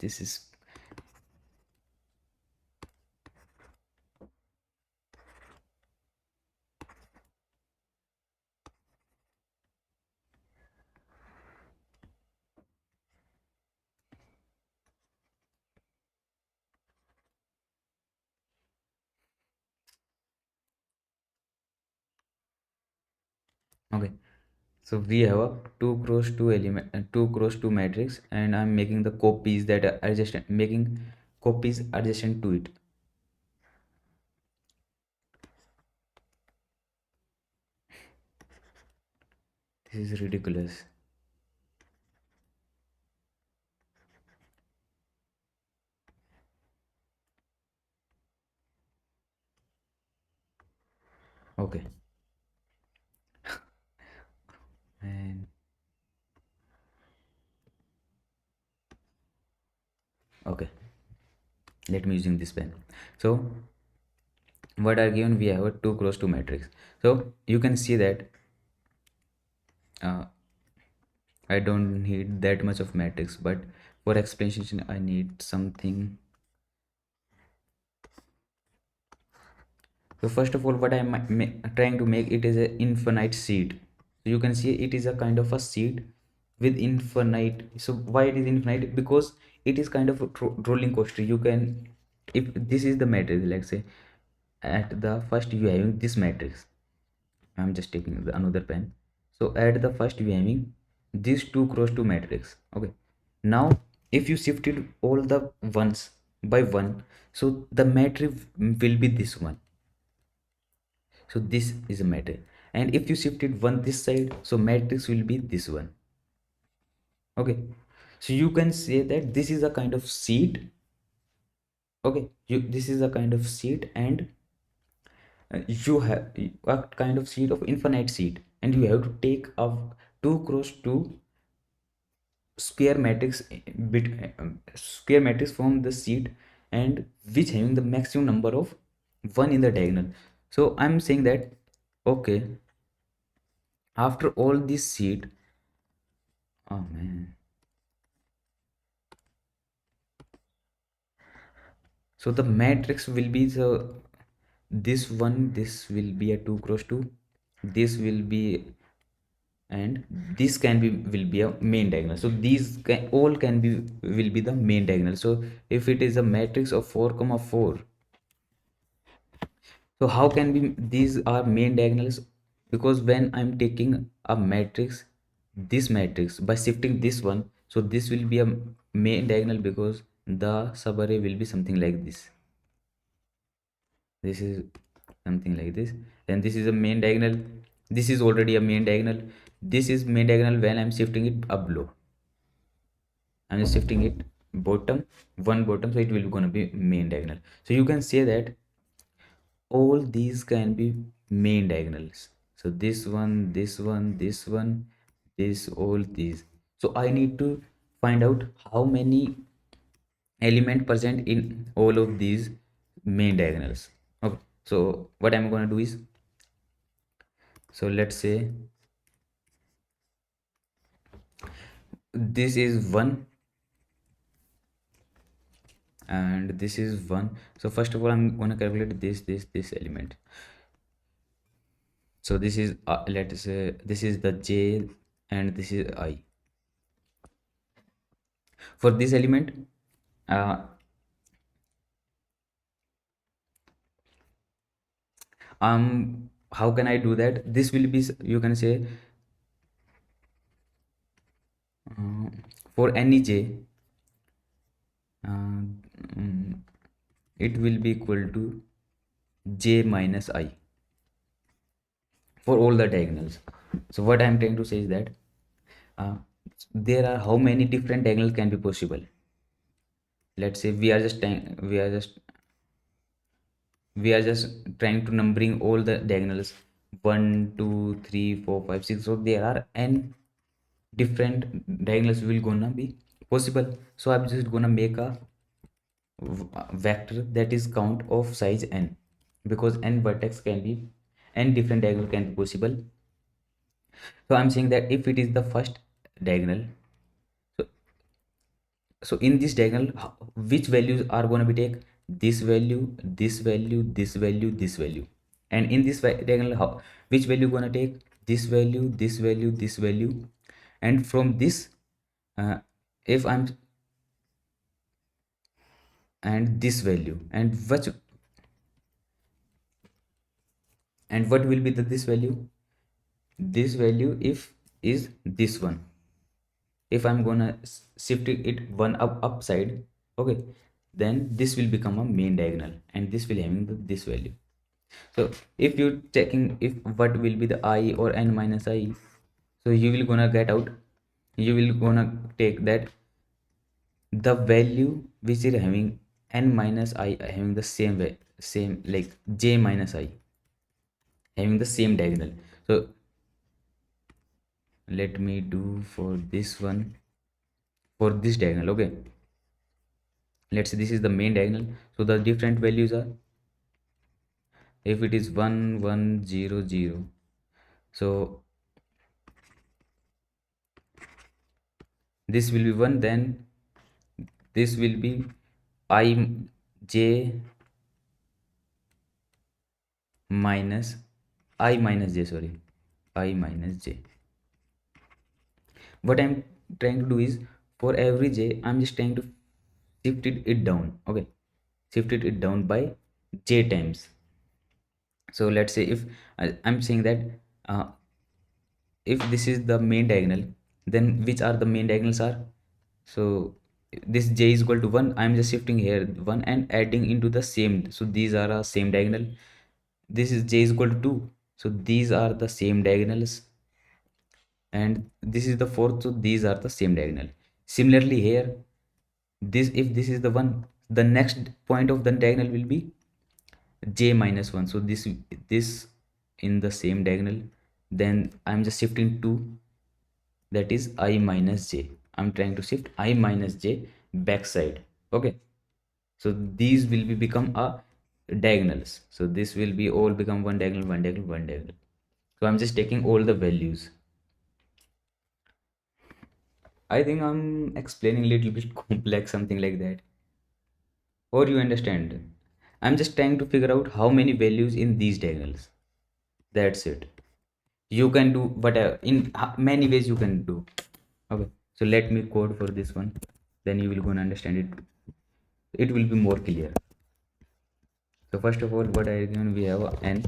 this is okay. So we have a 2 cross 2 element, 2 cross 2 matrix, and I'm making the copies that are adjacent, making copies adjacent to it. This is ridiculous. Okay. And okay, let me using this pen. So what are given, we have a 2 cross 2 matrix. So you can see that uh, I don't need that much of matrix, but for explanation I need something. So first of all, what I'm trying to make it is an infinite seed. So you can see it is a kind of a seed with infinite. So why it is infinite? Because it is kind of a rolling coaster. You can, if this is the matrix, let's say at the first you having this matrix. I'm just taking another pen. So at the first you having these 2 cross 2 matrix. Okay. Now if you shifted all the ones by one, so the matrix will be this one. So this is a matrix, and if you shift it one this side, so matrix will be this one. Okay, so you can say that this is a kind of seed. Okay, this is a kind of seed, and you have a kind of seed of infinite seed, and you have to take a 2 cross 2 square matrix bit, square matrix from the seed, and which having the maximum number of one in the diagonal. So I'm saying that, okay, after all this seed, oh man. So the matrix will be the this one, this will be a 2 cross 2, this will be, and this can be will be a main diagonal. So these can, all can be, will be the main diagonal. So if it is a matrix of 4 comma 4, so how can be these are main diagonals? Because when I'm taking a matrix, this matrix by shifting this one, so this will be a main diagonal, because the subarray will be something like this is something like this, and this is a main diagonal, this is already a main diagonal, this is main diagonal. When I'm shifting it up below, I'm just shifting it bottom, one bottom, so it will gonna be main diagonal. So you can say that all these can be main diagonals. So this one, this one, this one, this, all these. So I need to find out how many element present in all of these main diagonals. Okay, so what I'm going to do is, so let's say this is 1 and this is 1. So first of all, I'm going to calculate this element. So this is let's say this is the j and this is I. For this element, uh, how can I do that? This will be, you can say, uh, for any j, uh, mm, it will be equal to j minus I for all the diagonals. So what I'm trying to say is that uh, there are how many different diagonals can be possible. Let's say we are just trying to numbering all the diagonals, 1 2 3 4 5 6. So there are n different diagonals will gonna be possible. So I'm just gonna make a vector that is count of size n, because n vertex can be, n different diagonal can be possible. So I'm saying that if it is the first diagonal, so So in this diagonal, which values are going to be take? This value, this value, this value, this value. And in this diagonal, which value going to take? This value, this value, this value. And from this, uh, if I'm, and this value, and which, and what will be the this value? This value if is this one. If I'm gonna shift it one upside, okay, then this will become a main diagonal, and this will having this value. So if you checking if what will be the I or n minus I, so you will gonna get out, you will gonna take that the value which is having n minus I having the same way, same like j minus I having the same diagonal. So let me do for this one, for this diagonal, okay, let's say this is the main diagonal. So the different values are, if it is 1 1 0 0, so this will be 1, then this will be I j minus I minus j, sorry, I minus j. What I'm trying to do is, for every j I'm just trying to shift it down, okay, shifted it down by j times. So let's say if I'm saying that, uh, if this is the main diagonal, then which are the main diagonals are, so this j is equal to 1, I'm just shifting here 1 and adding into the same, so these are a same diagonal. This is j is equal to 2, so these are the same diagonals, and this is the fourth, so these are the same diagonal. Similarly here, this, if this is the one, the next point of the diagonal will be j minus 1, so this in the same diagonal, then I'm just shifting 2, that is I minus j, I'm trying to shift I minus j backside, okay. So these will be become a diagonals, so this will be all become one diagonal, one diagonal, one diagonal. So I'm just taking all the values. I think I'm explaining a little bit complex, something like that, or you understand. I'm just trying to figure out how many values in these diagonals, that's it. You can do whatever in many ways you can do, okay. So let me code for this one, then you will gonna understand it, it will be more clear. So first of all, what I given, we have n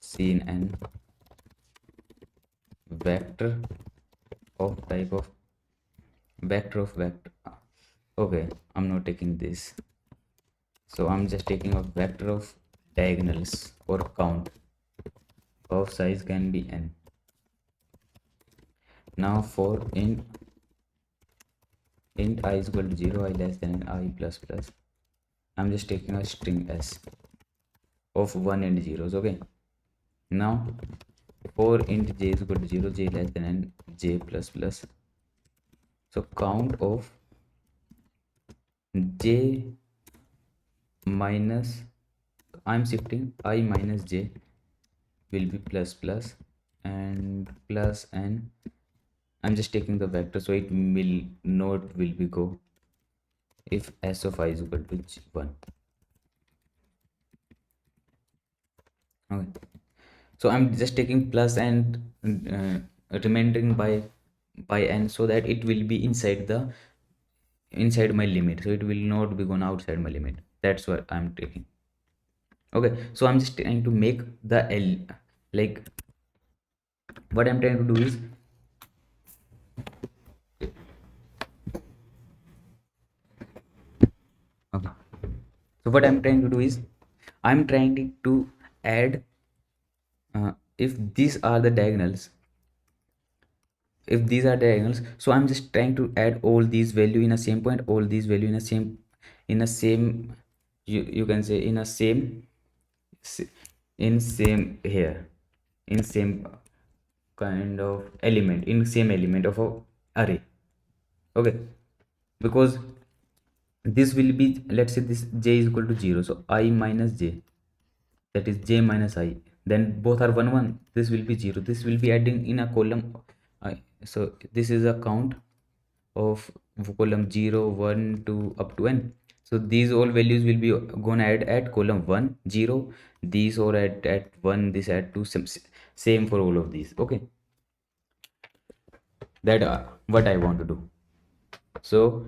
seen n vector of type of vector of vector, okay, I'm not taking this, so I'm just taking a vector of diagonals or count of size can be n. Now for int I is equal to 0, I less than I plus plus, I'm just taking a string s of 1 and zeros, okay. Now for int j is equal to 0, j less than n, j plus plus, so count of j minus, I'm shifting I minus j will be plus plus and plus, and I'm just taking the vector, so it will not will be go if s of I is equal to 1, okay. So I'm just taking plus and remaining by n, so that it will be inside the, inside my limit, so it will not be gone outside my limit, that's what I'm taking, okay. So I'm just trying to make the l, like what I'm trying to do is, okay, so what I'm trying to do is, I'm trying to add, if these are the diagonals, if these are diagonals, so I'm just trying to add all these value in a same point, all these value in a same, in a same, you can say in a same, in same here, in same kind of element, in same element of a array, okay. Because this will be, let's say this j is equal to 0, so I minus j, that is j minus I, then both are 1 1, this will be 0, this will be adding in a column, so this is a count of column 0 1 2 up to n. So these all values will be gonna add at column 1 0, these or at 1, this add to same for all of these. Okay, that what I want to do. So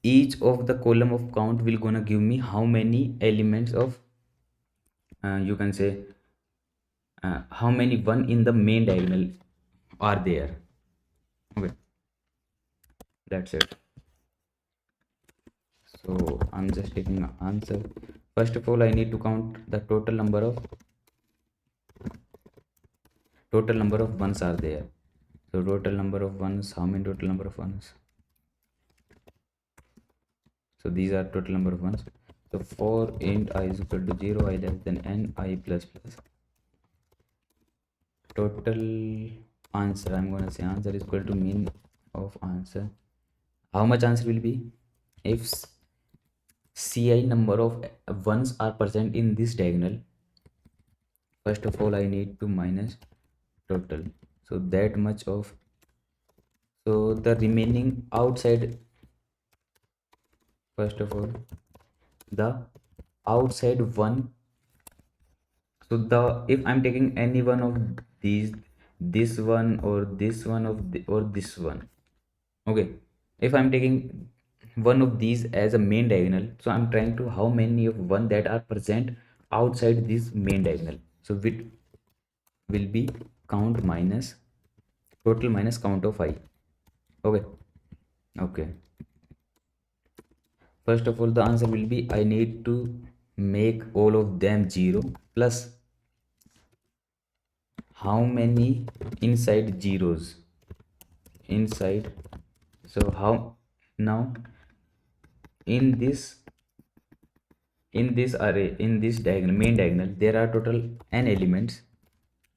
each of the column of count will gonna give me how many elements of you can say how many one in the main diagonal are there. Okay, that's it. So I'm just taking an answer. First of all, I need to count the total number of ones are there. So total number of ones, how many total number of ones? So these are total number of ones. So for int I is equal to 0, I less than n, I plus plus. Total answer, I'm gonna say answer is equal to mean of answer. How much answer will be? If ci number of ones are present in this diagonal, first of all I need to minus total. So that much of, so the remaining outside, first of all the outside one. So the, if I'm taking any one of these, this one or this one of or this one, okay, if I'm taking one of these as a main diagonal, so I'm trying to how many of one that are present outside this main diagonal. So it will be count minus total minus count of I. Okay, okay, first of all the answer will be I need to make all of them 0 plus how many inside zeros inside. So how, now in this array, in this diagonal, main diagonal, there are total n elements.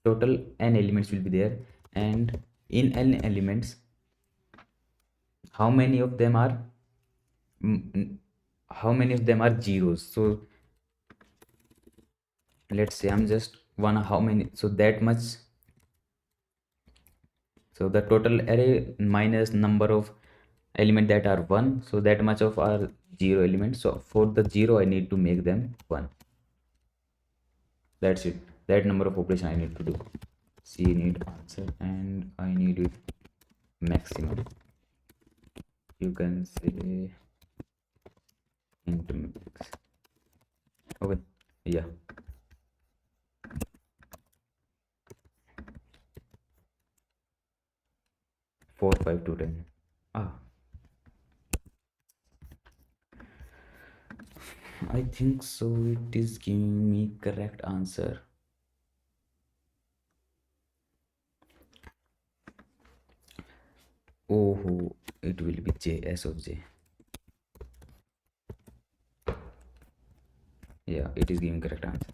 Total n elements will be there, and in n elements how many of them are how many of them are zeros. So let's say I'm just one, how many, so that much. So the total array minus number of element that are 1, so that much of are 0 elements. So for the 0 I need to make them 1. That's it, that number of operation I need to do. C need answer and I need it maximum, you can say into max. Okay, yeah, 4 5 to 10. Ah, I think so it is giving me correct answer. Oh, it will be J, S of J. Yeah, it is giving correct answer.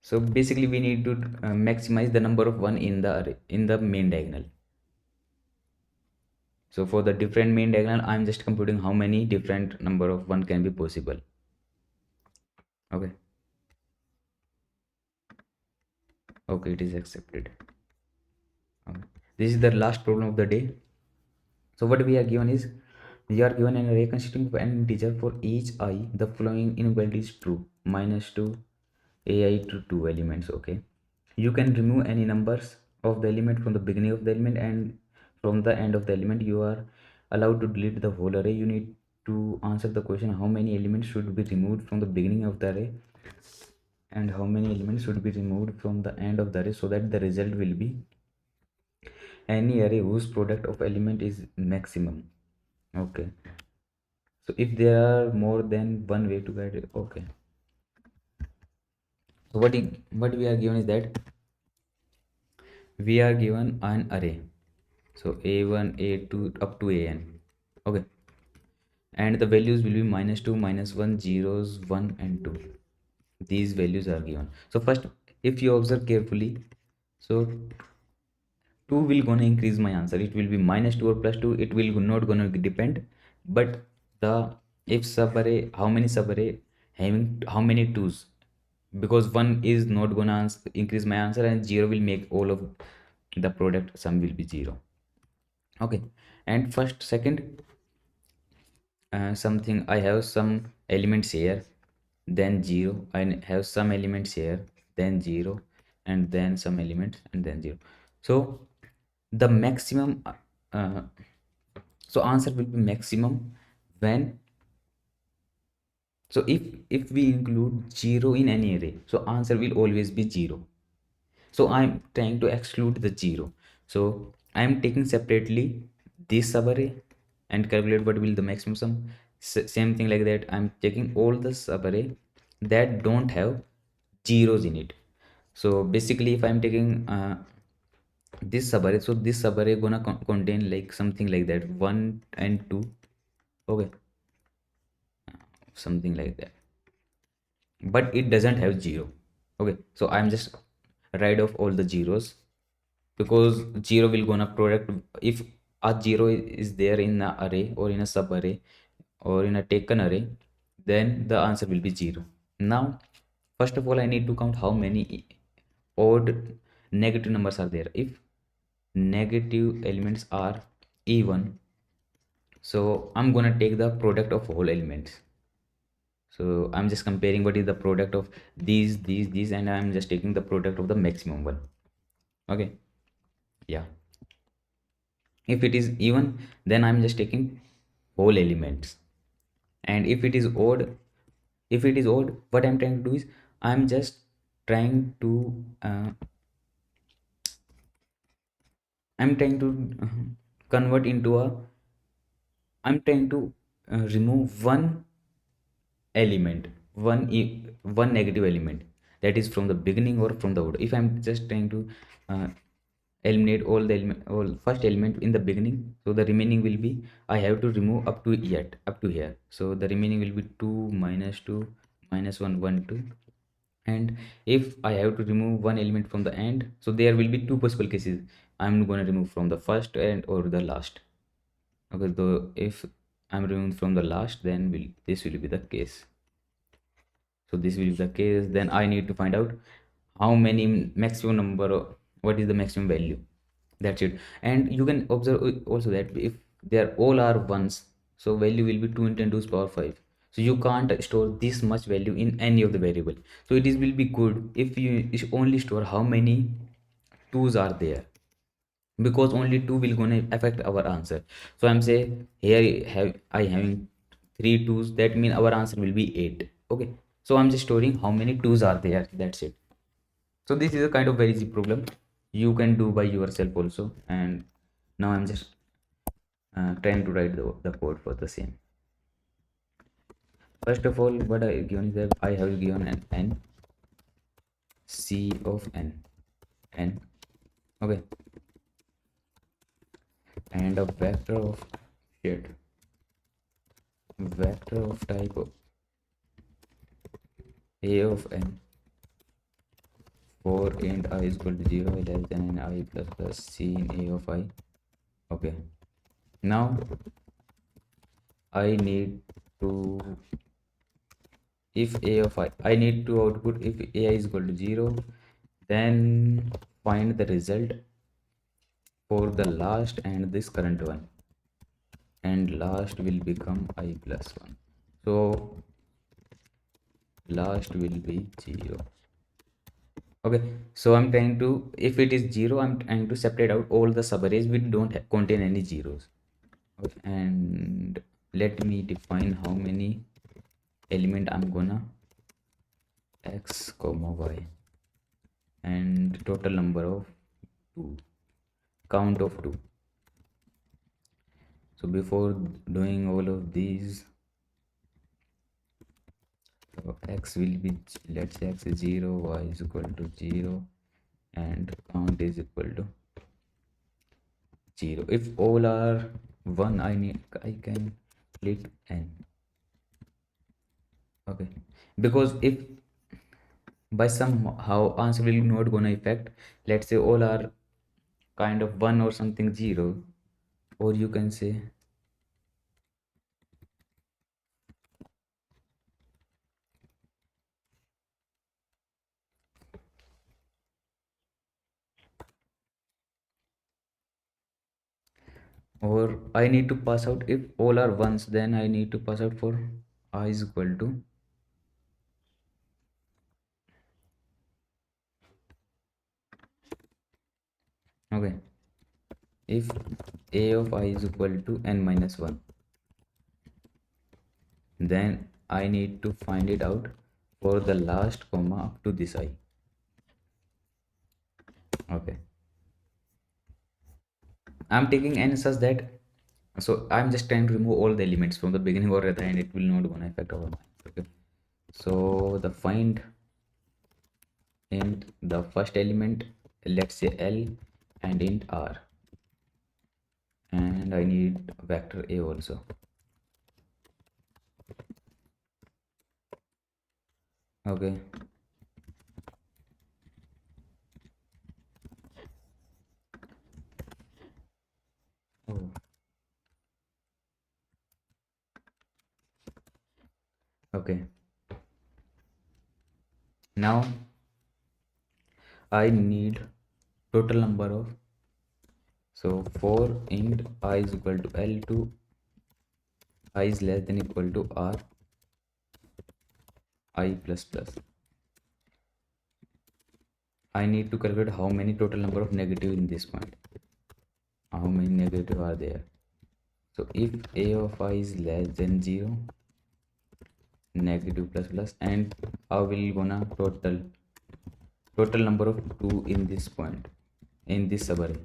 So basically we need to maximize the number of one in the array, in the main diagonal. So for the different main diagonal I'm just computing how many different number of one can be possible. Okay, okay, it is accepted. Okay. This is the last problem of the day. So what we are given is, we are given an array consisting of an integer. For each I the following inequality is true: minus 2 ai to 2 elements. Okay, you can remove any numbers of the element from the beginning of the element and from the end of the element. You are allowed to delete the whole array. You need to answer the question how many elements should be removed from the beginning of the array and how many elements should be removed from the end of the array, so that the result will be any array whose product of element is maximum. Okay, so if there are more than one way to get it. Okay, so what we are given is that we are given an array, so a1 a2 up to an. Okay, and the values will be minus 2 minus 1 zeros 1 and 2. These values are given. So first, if you observe carefully, so 2 will gonna increase my answer. It will be minus 2 or plus 2, it will not gonna depend. But the, if subarray, how many subarray having how many twos, because 1 is not gonna increase my answer, and 0 will make all of the product sum will be 0. Okay, and first second, something, I have some elements here, then 0, I have some elements here, then 0, and then some elements, and then 0. So the maximum, uh, so answer will be maximum when, so if we include 0 in any array, so answer will always be 0. So I'm trying to exclude the 0, so I'm taking separately this subarray and calculate what will the maximum sum. Same thing like that, I'm taking all the subarray that don't have zeros in it. So basically if I'm taking this subarray, so this subarray gonna contain like something like that, 1 and 2. Okay, something like that, but it doesn't have 0. Okay, so I'm just write off all the zeros, because 0 will gonna product, if a 0 is there in a array or in a sub array or in a taken array, then the answer will be 0. Now first of all I need to count how many odd negative numbers are there. If negative elements are even, so I'm gonna take the product of all elements. So I'm just comparing what is the product of these, and I'm just taking the product of the maximum one. Okay, yeah. If it is even, then I'm just taking whole elements. And if it is odd, what I'm trying to do is, I'm just trying to I'm trying to convert into a, I'm trying to remove one element, one negative element, that is from the beginning or from the order. If I'm just trying to uh, eliminate all the element, all first element in the beginning, so the remaining will be, I have to remove up to yet up to here, so the remaining will be 2 minus 2 minus 1 1 2. And if I have to remove one element from the end, so there will be two possible cases. I'm going to remove from the first end or the last. Okay, so if I'm removing from the last, then this will be the case. So this will be the case, then I need to find out how many maximum number, what is the maximum value. That's it. And you can observe also that if they are all are ones, so value will be 2 in 10 to the power 5. So you can't store this much value in any of the variable. So it is will be good if you only store how many twos are there, because only two will gonna affect our answer. So I'm saying here have I having three twos, that mean our answer will be 8. Okay, so I'm just storing how many twos are there, that's it. So this is a kind of very easy problem, you can do by yourself also. And now I'm just trying to write the code for the same. First of all, what I given is that I have given an n, c of n, okay, and a vector of shit, vector of type of a of n for int I is equal to 0, I less than n, I plus plus c in a of I. Okay, now I need to, if a of I need to output if a is equal to 0, then find the result for the last and this current one, and last will become I plus 1. So last will be 0. Okay, so I'm trying to, if it is 0, I'm trying to separate out all the subarrays which don't contain any zeros. Okay, and let me define how many element I'm gonna x comma y, and total number of 2, count of 2. So before doing all of these, so x will be, let's say x is 0, y is equal to 0, and count is equal to 0. If all are 1, I can split n. Okay, because if by somehow answer will not gonna affect, let's say all are kind of 1 or something 0, or you can say, or I need to pass out if all are ones, then I need to pass out for I is equal to, okay, if a of I is equal to n minus 1, then I need to find it out for the last comma up to this I. Okay, I'm taking n such that, so I'm just trying to remove all the elements from the beginning or at the end. It will not gonna affect our mind. Okay, so the find int the first element, let's say L, and int R, and I need vector A also. Okay, oh, okay, now I need total number of, so for int I is equal to L to I is less than equal to R I plus plus, I need to calculate how many total number of negative in this point, how many negative are there. So if a of I is less than 0, negative plus plus, and how will gonna total number of 2 in this point, in this subarray.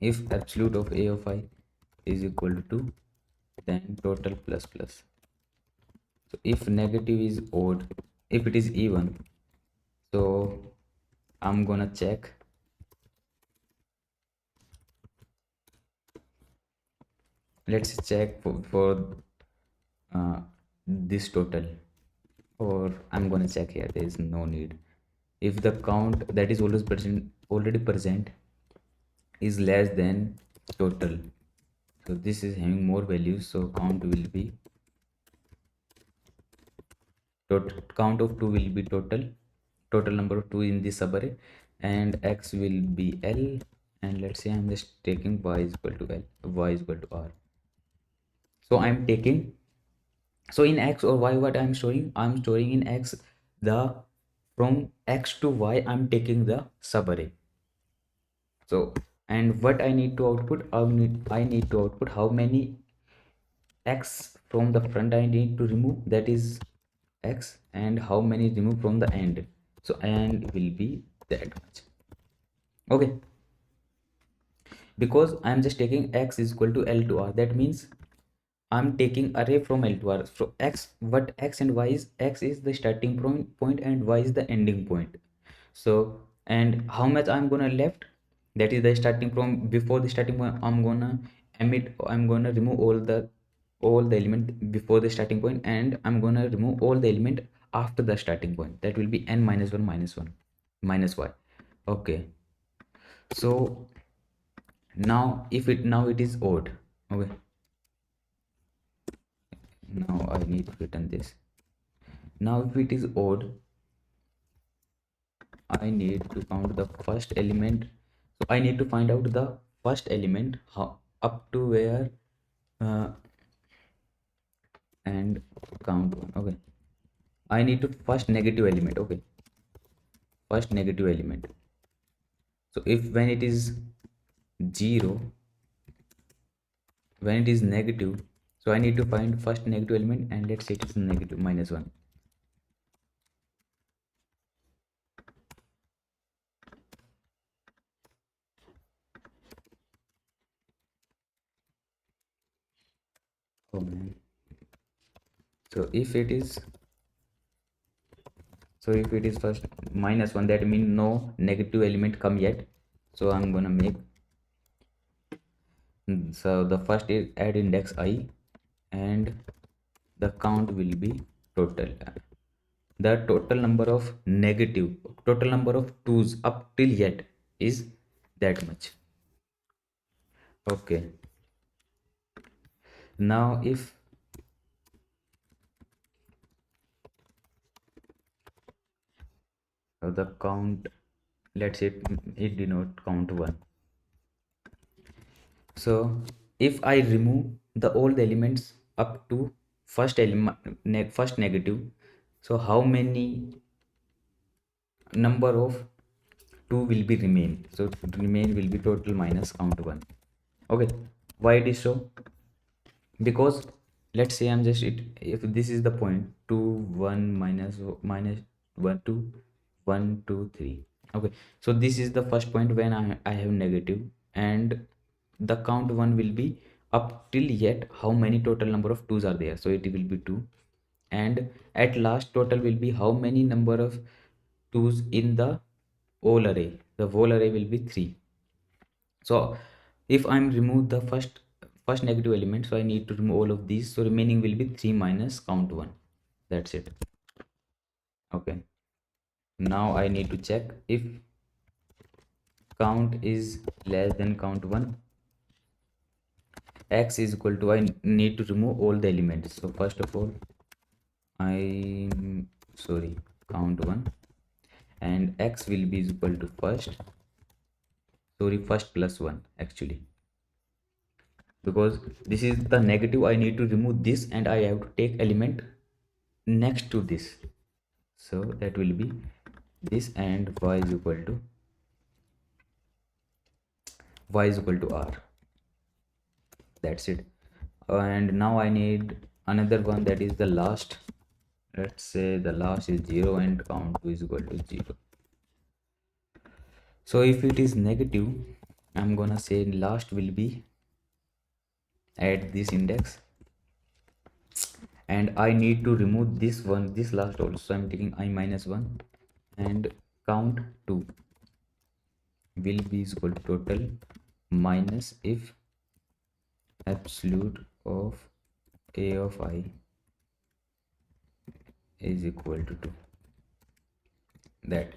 If absolute of a of I is equal to 2, then total plus plus. So if negative is odd, if it is even, so I'm gonna check, let's check for this total, or I'm gonna check here, there is no need. If the count that is already present is less than total, so this is having more values, so count will be count of 2 will be total number of 2 in this subarray, and x will be L, and let's say I'm just taking y is equal to L, y is equal to R. So I'm taking, so in x or y, what I'm storing in x, the from x to y I'm taking the subarray. So, and what I need to output, I need to output how many x from the front I need to remove, that is x, and how many remove from the end, so end will be that much. Okay, because I'm just taking x is equal to L to R, that means I'm taking array from L to R. So x, what x and y is, x is the starting point and y is the ending point. So, and how much I'm gonna left, that is the starting from before the starting point, I'm gonna remove all the element before the starting point, and I'm gonna remove all the element after the starting point, that will be n minus 1 minus 1 minus y. Okay, so now it is odd. Okay, now I need to return this. Now if it is odd, I need to count the first element. So I need to find out the first element, how up to where, uh, and count one. Okay, I need to first negative element. Okay, first negative element. So if when it is 0, when it is negative, so I need to find first negative element, and let's say it is negative minus 1. Oh man. So if it is, so if it is first minus 1, that means no negative element come yet. So I'm gonna make, so the first is add index I, and the count will be total, the total number of twos up till yet is that much. Okay, now if the count, let's say it denote count 1, So if I remove the all the elements up to first element first negative, so how many number of 2 will be remain? So remain will be total minus count 1. Okay, why it is so? Because let's say I'm just it, if this is the point 2 1 minus 1 2 1 2 3. Okay, so this is the first point when I have negative, and the count 1 will be up till yet how many total number of 2's are there, so it will be 2. And at last total will be how many number of 2's in the whole array, the whole array will be 3. So if I'm remove the first negative element, so I need to remove all of these, so remaining will be 3 minus count 1. That's it. Okay, now I need to check if count is less than count 1, x is equal to, I need to remove all the elements. So first of all I sorry count 1, and x will be equal to first plus 1 actually, because this is the negative, I need to remove this and I have to take element next to this. So that will be this, and y is equal to r. That's it. And now I need another one, that is the last. Let's say the last is 0 and count 2 is equal to 0. So if it is negative, I'm gonna say last will be at this index, and I need to remove this one, this last also. So I'm taking I minus 1, and count 2 will be equal to total minus if absolute of a of I is equal to 2. That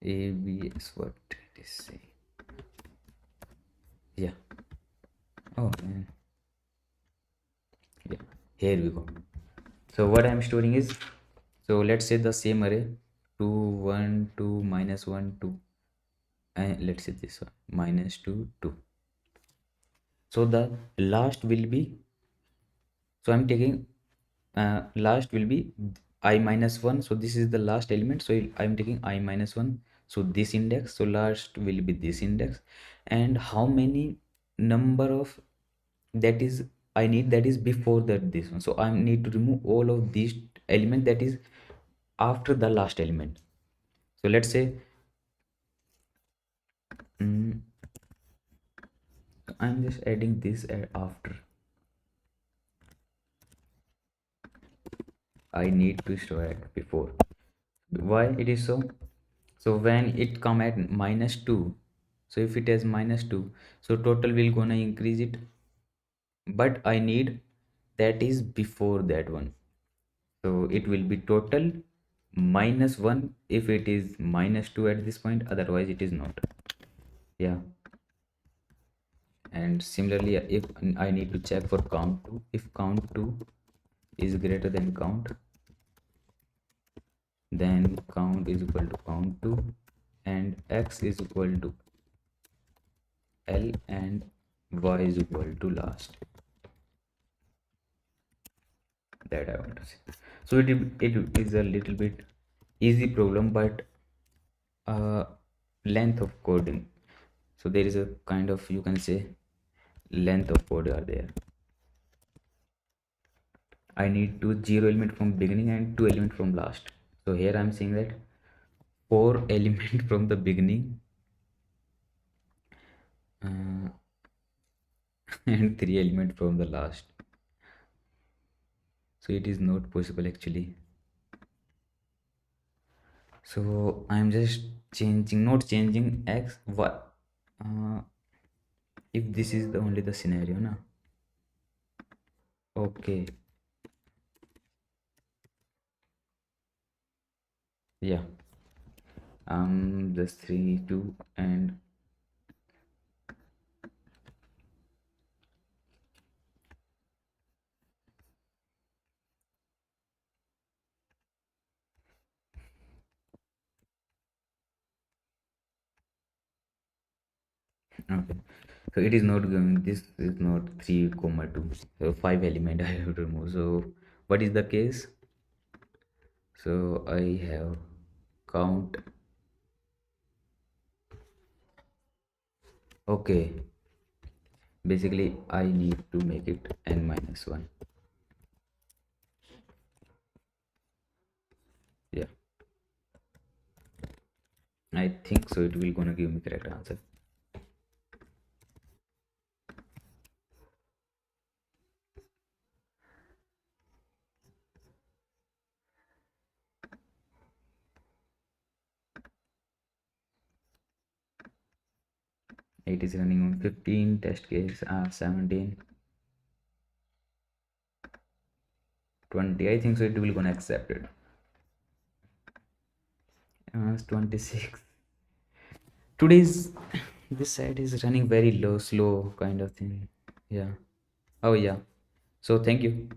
ABS, what it is saying. Yeah. Oh man. Yeah. Here we go. So what I'm storing is, so let's say the same array 2 1 2 minus 1 2, and let's say this one minus 2 2. So the last will be, so I'm taking last will be I minus 1, so this is the last element, so I'm taking I minus 1, so this index, so last will be this index, and how many number of that is I need, that is before that this one, so I need to remove all of these element that is after the last element. So let's say mm, I'm just adding this after. I need to store it before. Why it is so? So when it come at minus 2, so if it has minus 2, so total will gonna increase it, but I need that is before that one, so it will be total minus 1 if it is minus 2 at this point, otherwise it is not. Yeah. And similarly if I need to check for count 2, if count 2 is greater than count, then count is equal to count 2, and x is equal to L, and y is equal to last. That I want to say. So it is a little bit easy problem, but uh, length of coding. So there is a kind of, you can say, length of code are there. I need to 0 element from beginning and 2 element from last. So here I'm saying that 4 element from the beginning uh, and 3 element from the last. So it is not possible actually. So I'm just changing, not changing x y. If this is the only the scenario, na. Okay. Yeah. Just 3 2 and Okay, so it is not going, this is not 3 comma 2, so 5 element I have to remove. So what is the case? So I have count. Okay, basically I need to make it n minus 1. Yeah, I think so it will gonna give me correct answer. It is running on 15 test case, 17, 20. I think so it will gonna accept it. 26. Today's this side is running very low, slow kind of thing. Yeah. Oh yeah. So thank you.